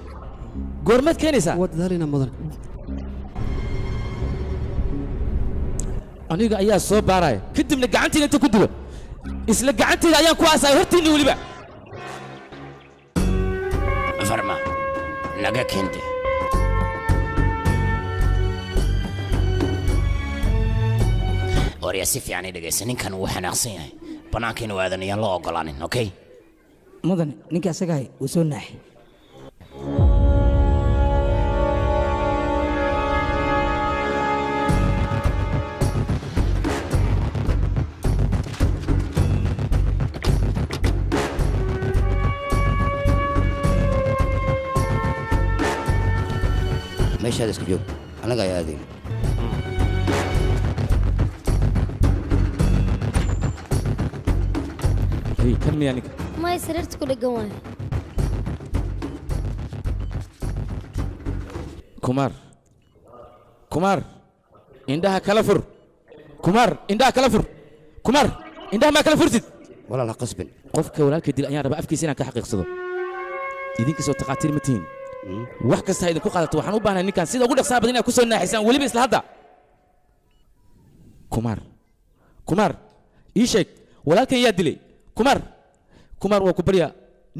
goormeed keenaysaa waa dadaalaynaa mudan aniga ayaa soo baaraya kadibna gacantiina inta ku dilo isla gacanteeda ayaan ku aasaya hortiinna weliba farma naga keente waryaa si fiican ii dhegaysa ninkan wuu xanaaqsan yahay bannaankiina waadan ayaan loo ogolaanin okay mudane ninka asagahay wuu soo naaxay meeshaada iska joog annaga ayaa aadayna kan miyaa ninka may sariirta ku dheggan waayo kumaar indhaha kala fur kumaar indhaha kala fur kumaar indhaha maa kala furtid walaal ha qasbin qofka walaalka dil ayaan rabaa afkiisa inaan ka xaqiiqsado idinkasoo takhaatiir ma tihiin wax kasta ha idinku qaadato waxaan u baahnahay ninkan sida ugu dhaqsaha badan inaad ku soo naaxaysaan weliba isla hadda kumaar ii sheeg walaalkan yaa dilay kumaar waa ku baryaa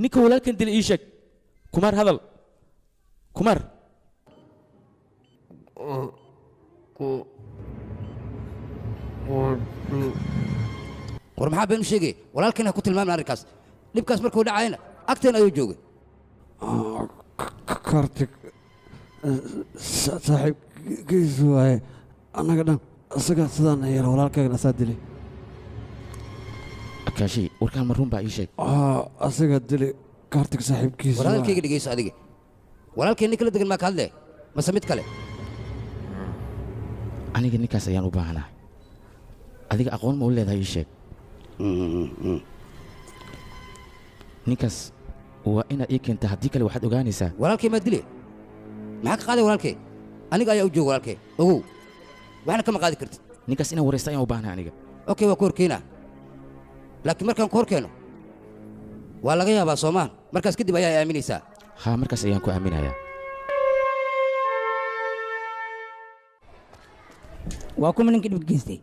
ninka walaalkan dilay ii sheeg kumaar hadal kumaar war maxaa been u sheegay walaalkan ha ku tilmaamin arrinkaas dhibkaas markuu dhacayna agteen ayuu joogay kartig saaxiibkiisu waaye annaga dhan isaga sidaan yeela walaalkaygan asaa dilay kaashi warkaan ma run baa ii sheeg asaga dilay kartig saaxiibkiisu war hadalkayga dhegayso adiga walaalkeen nin kala degan maa ka hadlee mase mid kale aniga ninkaas ayaan u baahanaa adiga aqoon ma u leedahay ii sheeg ninkaas waa inaad ii keenta haddii kale waxaad ogaanaysaa walaalkay maa dile maxaa ka qaaday walaalkay aniga ayaa u jooga walaalkay ogow waxna kama qaadi kartid ninkaas inaan waraysta ayaan u baahanahay aniga okay waa ku horkeynaa laakiin markaan ku hor keeno waa laga yaabaa soomaan markaas kadib ayaa aaminaysaa haa markaas ayaan ku aaminayaa waa kuma ninka dhib geystay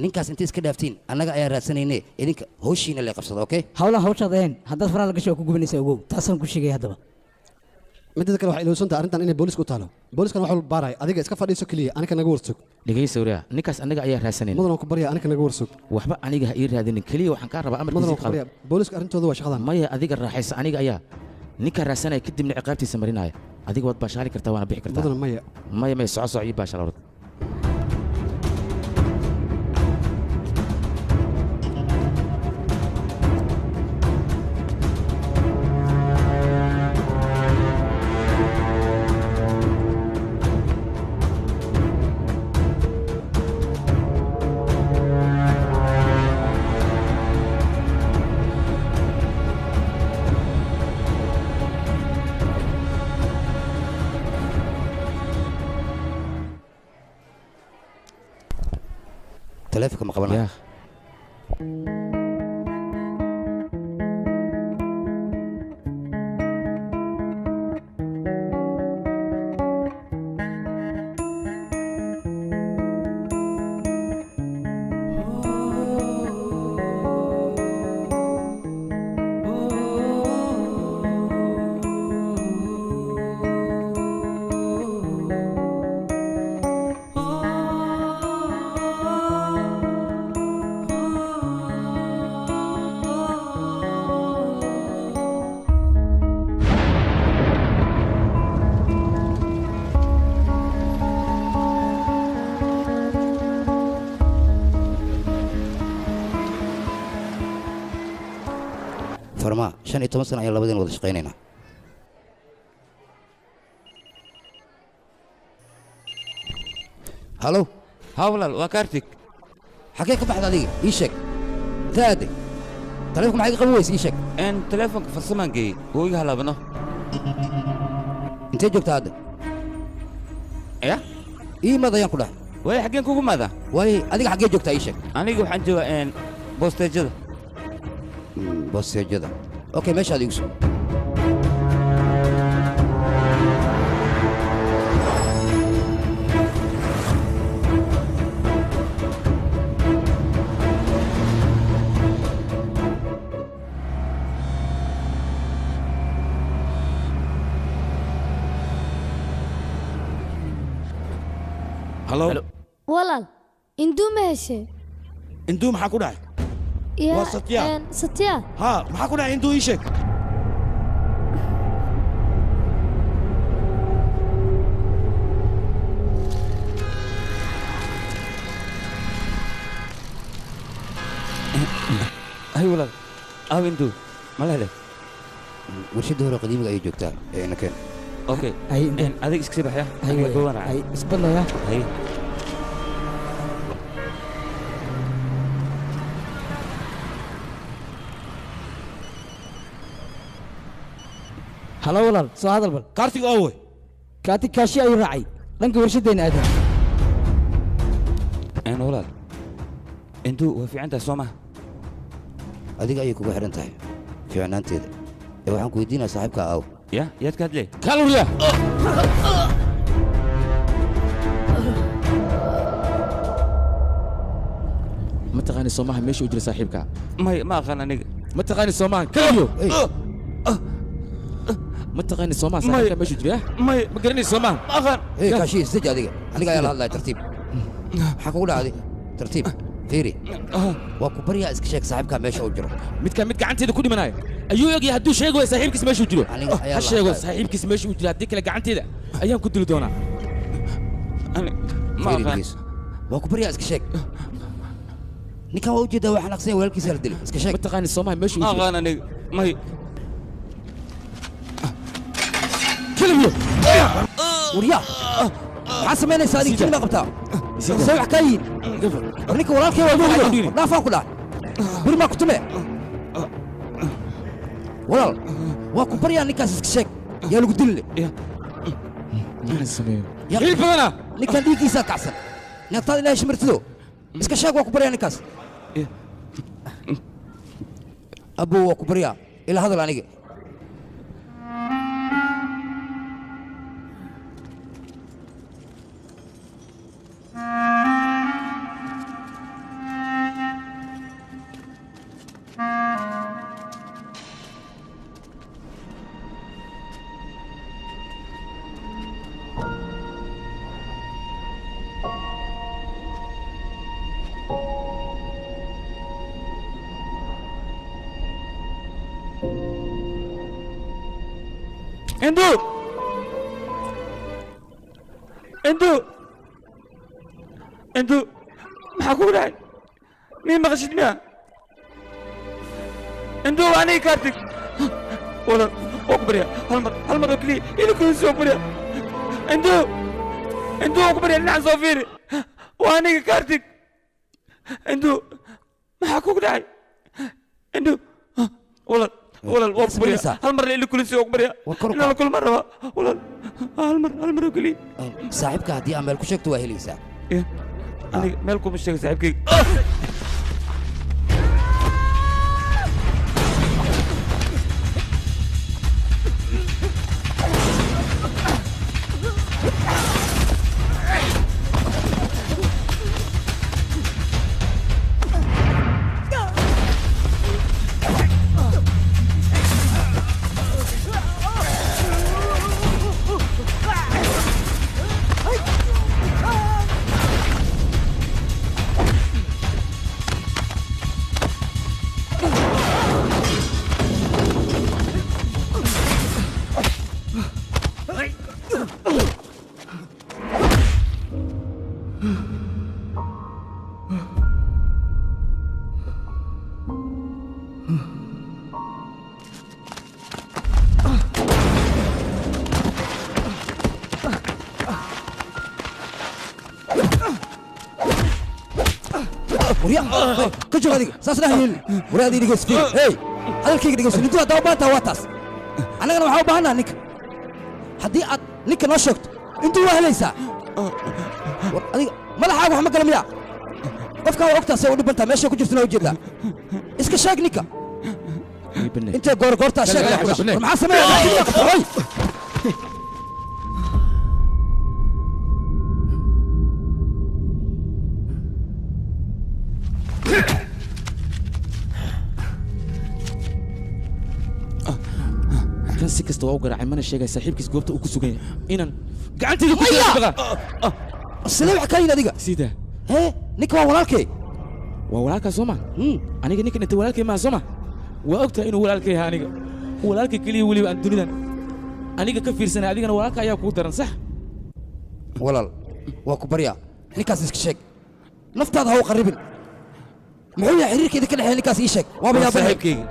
ninkaas intay iska dhaaftiin annaga ayaa raadsanayne idinka hawshiina lee qabsada okay hawlaha hawshaada ahayn haddaad faraha la gasho waa ku gubanaysaa ogow taasaan ku sheegay haddaba midda kale waxay ilowsantahay arrintan inay booliiska u taalo booliiskana wax walba baaraya adiga iska fadhiiso keliya aniga naga warsug dhegaysa wariya ninkaas annaga ayaa raadsanayna mudan ku barya aniga naga warsug waxba aniga ha ii raadinin keliya waxaan kaa rabaa amarkiisa qaado booliiska arrintooda waa shaqadan maya adiga raaxaysa aniga ayaa ninka raadsanaya kadibna ciqaabtiisa marinaya adiga waad baashaali kartaa waana bixi kartaa mudan maya soco ii baashaal orod taleefanka ma qabanaya farmaa 15 sano ayaan labadeen wada shaqaynaynaa halo haa walaal waa kaartig xagee ka baxda adiga ii sheeg taade taleefanka maxay qaban weyse ii sheeg taleefanka farsamaan geeyey wuu iga halaabano intee joogtaa hadda ya ii mad ayaan ku dhahay waay xaggeen kugu maada waay adiga xaggee joogtaa ii sheeg aniga waxaan joogaa boosteejada boosteejada okay meeshaad igu soo halo walaal induu ma heshe induu maxaa ku dhacay waa satya satya haa maxaa ku dhacay induu ii sheeg hay walaal aaw induu ma lehle warshadda hore qadiimiga ayay joogtaa nakeen okay adig iska sii baxya hay isbadlaya hay halo walaal soo hadal bal kaartig oowe kaartig kaashi ayuu raacay dhanka warshaddeena aadan walaal induu waa fiican tahay soo maha adiga ayay kugu xidhan tahay fiicnaanteeda ee waxaan ku weydiinaa saaxiibka aaw ya yaad ka hadlee kaluriya ma taqaani soomaha meesha uu jira saaxiibka may ma aqaan aniga ma taqaani soomaha kaliyo ma taqaani soomaha saaxiibka meesha uu jira may ma garanayso soomaha ma aqaan kaashi isdeji adiga aniga ayaa la hadlaya tartiib maxaa kugu dhacday tartiib fiiri waa ku baryaa iska sheeg saaxiibka meesha uu jiro mid gacanteeda ku dhimanayo ayuu ogyahay hadduu sheego saaxiibkiis meesha uu jiro ha sheego saaxiibkiis meesha uu jiro haddii kale gacanteeda ayaan ku dili doonaa waa ku baryaa iska sheeg ninkan waa ujeedaa waa xanaaqsan walaalkiisa la dili iska sheeg ma taqaani soomaha meesha uu jiro aqaan aniga may kaliyo waryaa maxaa samaynaysaa adiga jilma qabtaa say wax kaa yihin ninka walaalkay waa mugido dhaafaan ku dhahay beri maa ku tume walaal waa ku baryaa ninkaas iska sheeg yaa lagu dilile hilib badana ninkan dhiiggiisaa kacsan neeftaada ilaahay shimirtido iska sheeg waa ku baryaa ninkaas abbo waa ku baryaa ila hadal aniga انتو maxaa dhacay mii maqashid miya انتو anay kaartig wala oo ku barya hal mar oo kaliya ilaa soo barya انتو oo ku barya dhinaca soo fiiri waa aniga kaartig انتو maxaa kugu dhacay انتو wala oo ku barya hal mar ilaa soo barya inaan la kulma raba wala hal mar oo kaliya saaxiibka haddii aan meel ku sheegto waa helaysaa aniga meel kuma sheego saaxiibkayga وريا كجو هذيك ساسنا هيل وريا هذه دقيس فيه هي هذا الكيك دقيس نتوه دوا بانتا واتاس أنا كنا محاول بهنا نيك حدي نيك نشكت أنتوا وهليسا هذيك ما لها حاجة محمد كلام يا قفكا وقتها سووا بنتا ماشي كجو سنة وجدها اسك شاق نيكا أنت غورتا شاق مع سمية kan si kasta waa u garaacay mana sheegay saaxiibkiis goobta uu ku sugan yahay inaan gacanteeda ku jiro sidee wax ka yidhi adiga sida hee ninka waa walaalkay waa walaalkaa soo ma aniga ninkan inta walaalkay maa soo ma waa ogtahay inuu walaalkay yahay aniga walaalkay keliya weliba aan dunidan aniga ka fiirsanay adigana walaalka ayaa kugu daran sax walaal waa ku baryaa ninkaas iska sheeg naftaada ha u qarribin muxuu yahay xiriirkeeda ka dhexeeya ninkaas ii sheeg waaba yaa saaxiibkayga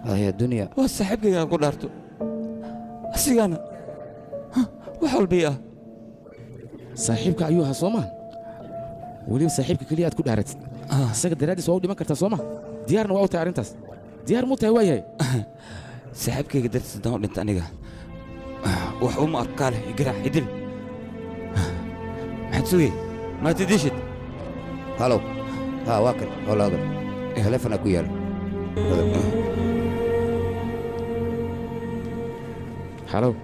هي الدنيا وصاحبك يا قدرته أسيانا وحول بيئة صاحبك أيها صوما ولي صاحبك كلية تكون عرفت سجد درادي سوودي ما كرت صوما ديارنا وأو تعرنتس ديار مو تهواي صاحبك قدرت تدور أنت أنيقا وحوم أركاله يقرأ يدل حتسوي ما تديشت هلو واكل ولا هذا تلفنا كويال هلو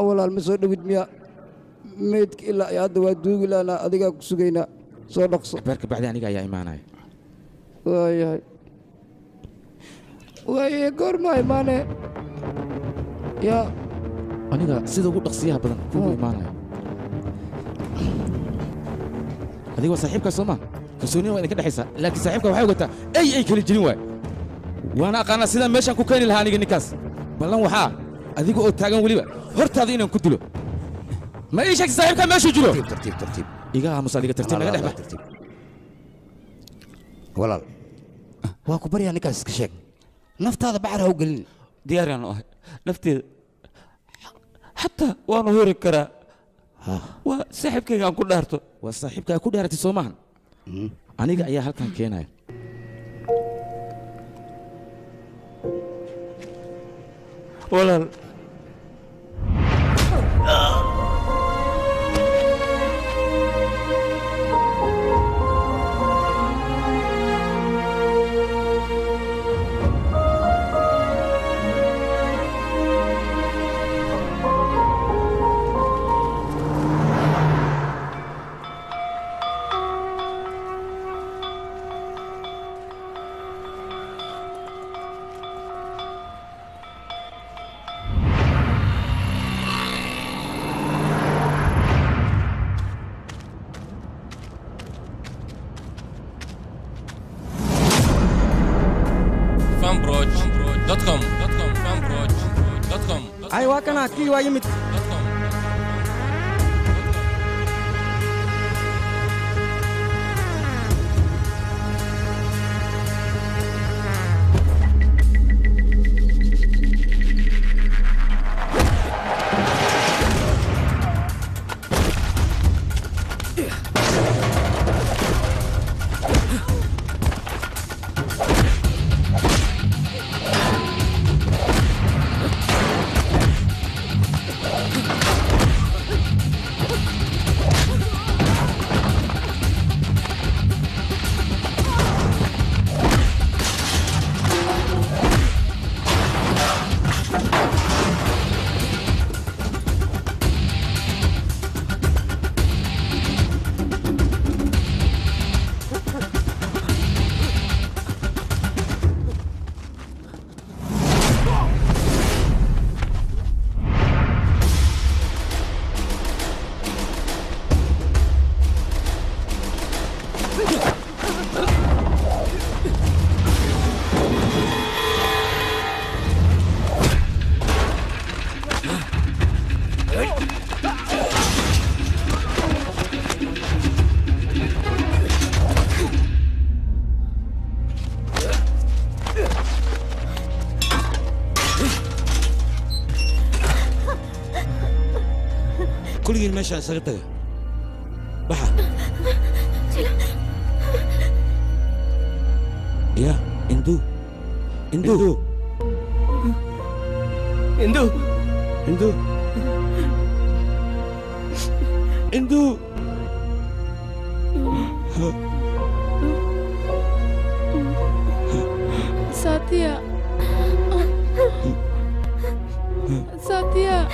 walaal ma soo dhawid miya meydka ilaa iyo hadda waa duugi laanaa adigaa ku sugaynaa soo dhaqso beerka bacdi aniga ayaa imaanaya waayahay waaye goorma imaane yaa aniga sida ugu dhaqsiyaha badan kugu imaanaya adiga waa saaxiibkaa soo maa kalsoonina waa idinka dhexaysaa laakiin saaxiibka waxay ogataa ay kala jirin waay waana aqaanaa sidaan meeshaan ku keeni lahaa aniga ninkaas ballan waxaa adiga oo taagan weliba hortaada inaan ku dilo ma ii sheegta saaxiibkaa meeshuu jiro tartiib iga aamus adiga tartiib naga dhex bax walaal waa ku baryaa ninkaas iska sheeg naftaada baxar ha u gelin diyaaraan ahay nafteeda xataa waanu hori karaa waa saaxiibkayga aan ku dhaarto waa saaxiibkaa ku dhaaratay soo maahan aniga ayaa halkan keenaya walaal أي واكنا كي وايمت كل المشي سقطه بحر يا اندو اندو اندو اندو اندو Satya. Satya.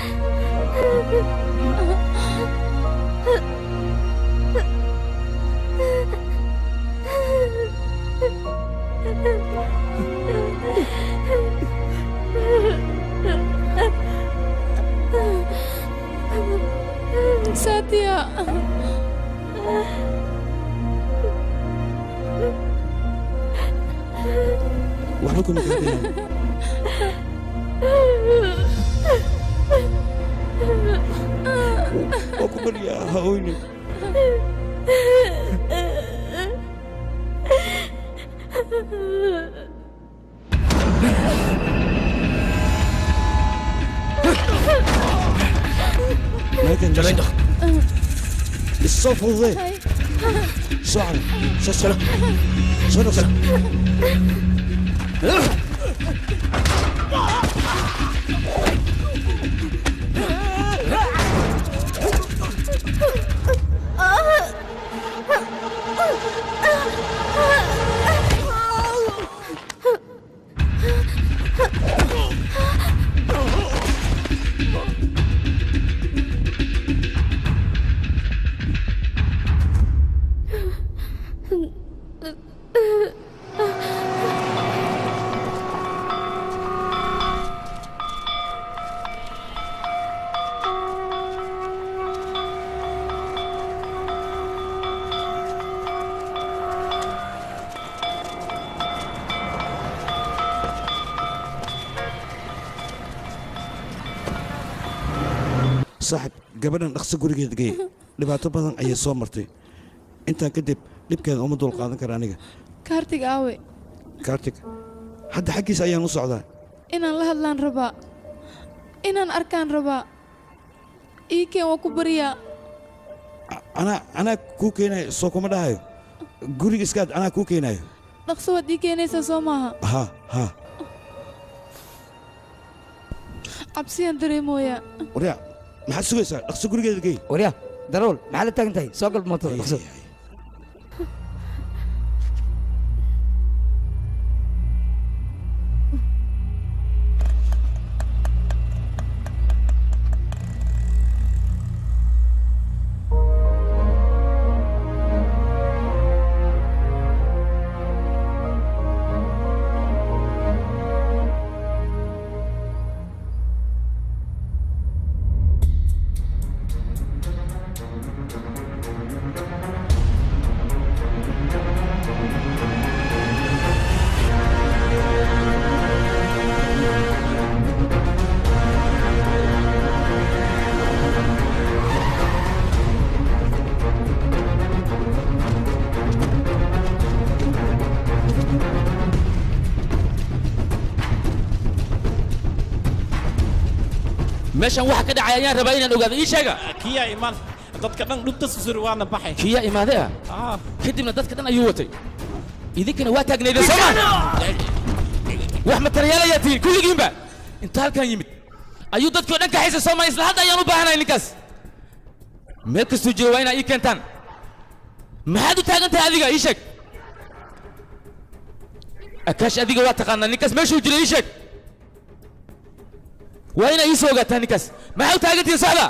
Satya. وحكم كده وكبر يا هوني لكن جليدة الصف ذي شعر شسلة شنو صاحب gabadhan dhaqso gurigeed gey dhibaato badan ayay soo martay intaa kadib dhibkeeda uma dul qaadan kara aniga Kartig aawe. Kartig hadda xaggiisa ayaan u socdaa Inaan la hadlaan rabaa. Inaan arkaan rabaa. Iikeen waa ku baryaa. anaa kuu keenayo soo kuma dhahayo guriga iskaad anaa kuu keenayo Dhaqso waad ii keenaysaa soo maaha. ha Cabsiyaan dareemooyaa. waryaa maxaad sugaysaa dhaqso gurigeeda gey waryaa darool maxaa la taagan tahay soo gal mootada dhaqso meeshan waxa ka dhacay ayaan rabaa inaan ogaado ii sheega kiya iman dadka dhan dhubta susur waana baxay kiya imaade ah kadibna dadka dhan ayuu watay idinkana waa taagneedeen soomaa wax matalayaalayaa tihiin kulligiinba inta halkan yimid ayuu dadkii oo dhan kaxaysa soomaa isla hadda ayaan u baahanahay ninkaas meel kastuu jiro waa inaa ii keentaan maxaad u taagan tahay adiga ii sheeg akaash adiga waa taqaanaa ninkaas meeshuu jiro ii sheeg waa inaa ii soo ogaataa ninkaas maxaa u taagantihiin socda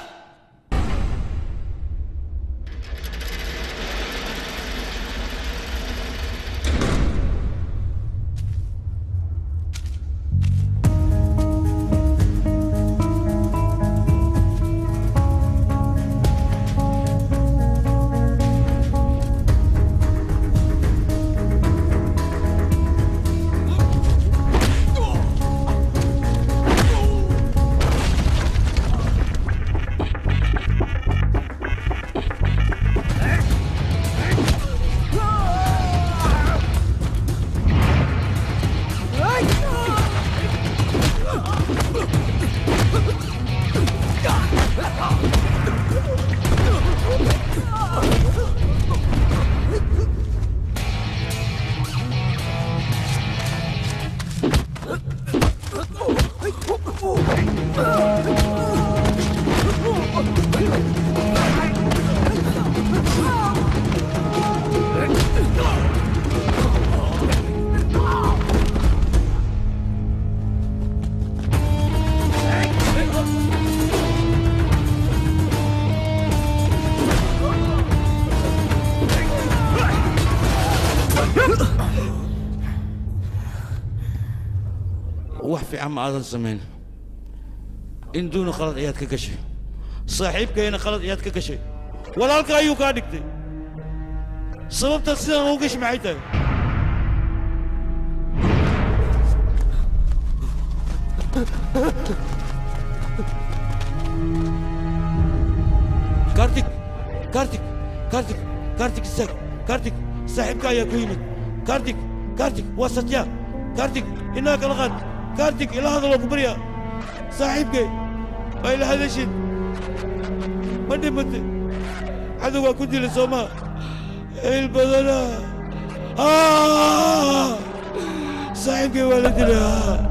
wax fiican ma aadan samayn induuna qalad ayaad ka gashay saaxiibkayna qalad ayaad ka gashay walaalka ayuu kaa dhigtay sababta sidaan ugu gashi maxay tahay كارتيك كارتيك كارتيك كارتيك السك كارتيك صاحبك يا كويمك كارتيك كارتيك وسطيا كارتيك هناك الغد كارتيك إلى هذا الأكبرياء صاحبك إلى هذا الشيء مدي مدي عدو كنت لسوما البدنة صاحبك ولدنا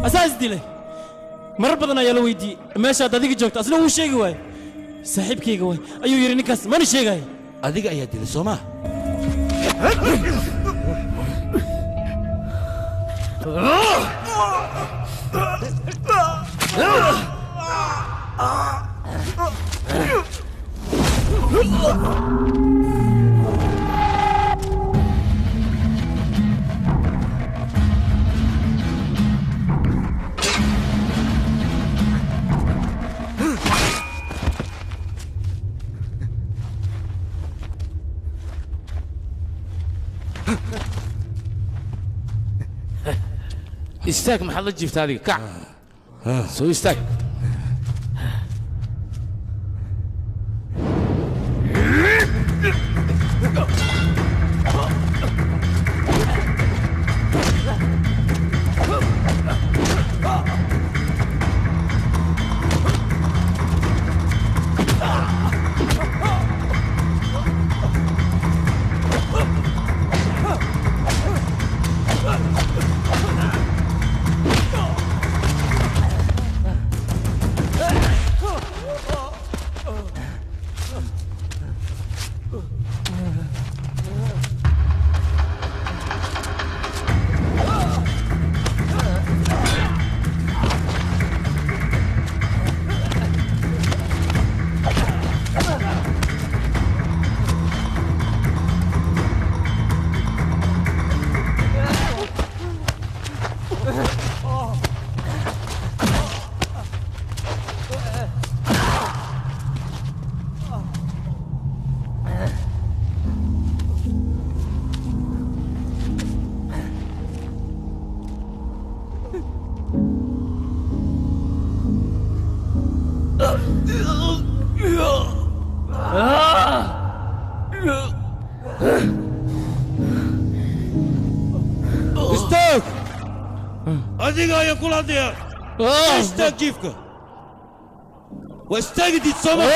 أساس دي لي مرة بدنا يلا ويدي ماشي هذا جوكت أصله هو شيء جواي صاحب كي جواي أيوة يريني كاس ماني شيء جاي أديك أيها دي لسوما استاك محل جبت هذه كع سوي استاك استاك أديك يا كل هذا استاك كيفك واستاك دي تصمم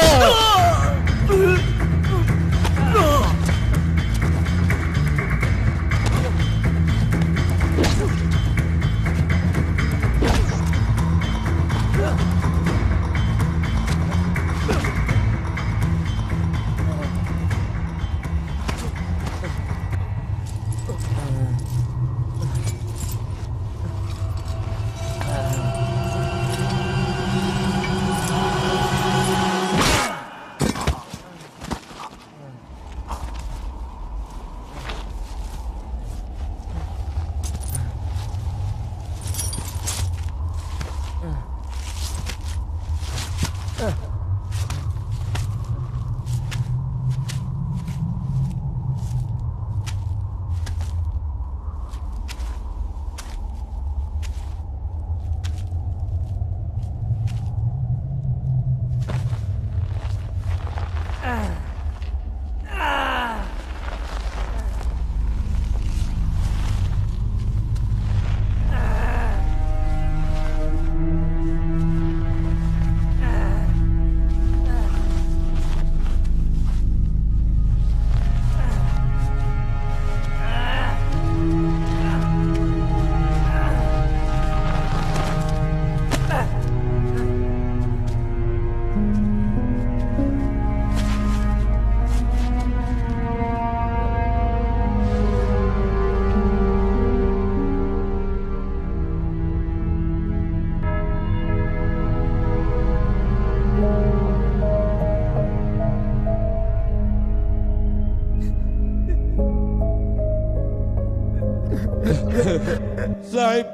साहिब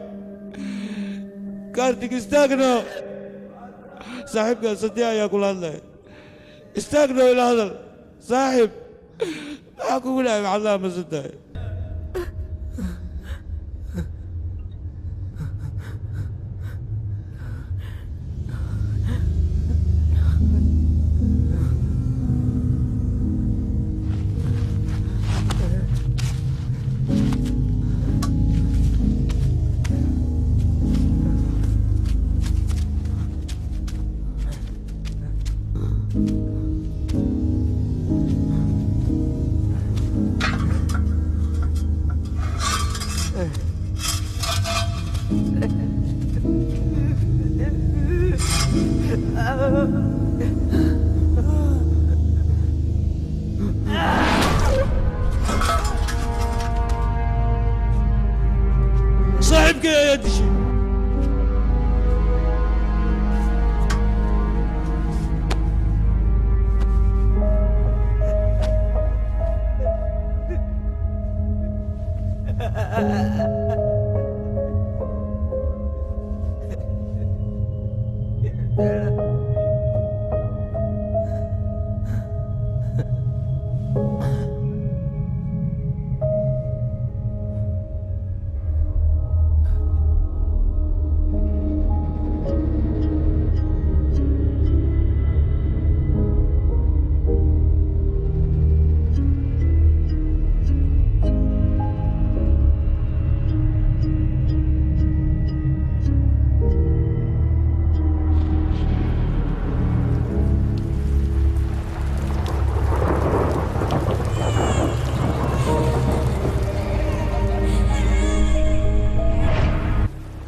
कार्तिक استاغنا صاحب قال صدق يا كل هذا استاغنا الى هذا صاحب اقول يا الله ما صدق صاحبك يا دشي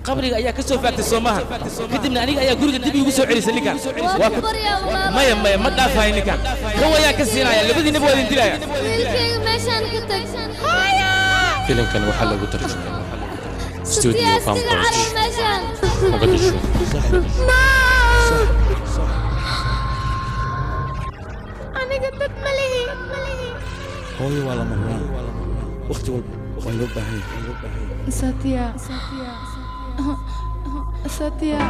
qabriga ayaa ka soo faagtay Soomaha kadibna aniga ayaa guriga dib igu soo celisay ninkan maya ma dhaafahay ninkan kan ayaa ka siinaya labadiinaba waa idin dilaya wiilkayga meeshaan ka tag filimkan waxaa lagu tarjumay studio Fanbridge Mogadishu aniga dad ma lihi hooyo waa lama huraan waqti walba waa loo baahan yahay Satya.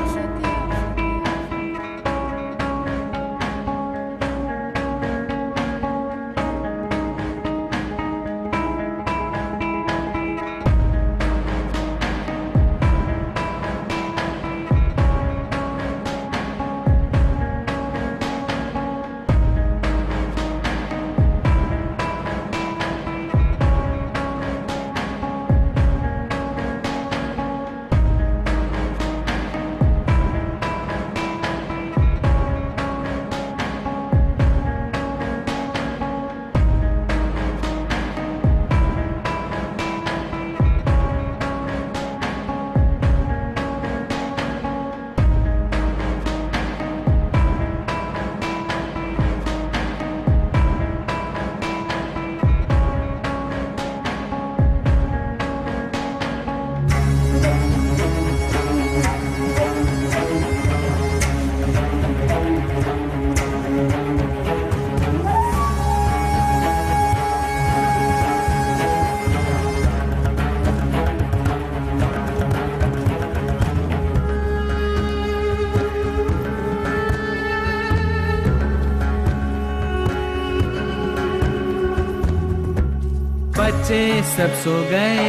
बच्चे सब सो गए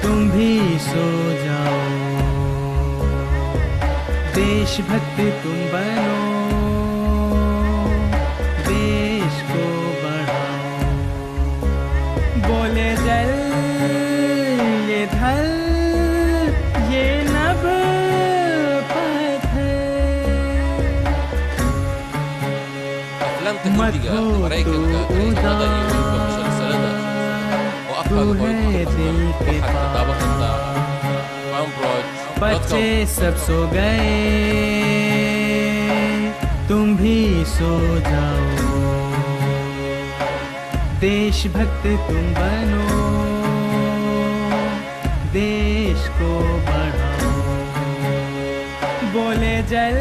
तुम भी सो जाओ देशभक्त तुम बनो देश को बढ़ाओ बोले जल ये धल ये नभ mad Maraykanka tarjumada iyo weliba musalsalada oo afkaaga hooy ku hadla waxaad ka daawan kartaa बच्चे सब सो गए तुम भी सो जाओ देशभक्त तुम बनो देश को बढ़ाओ बोले जल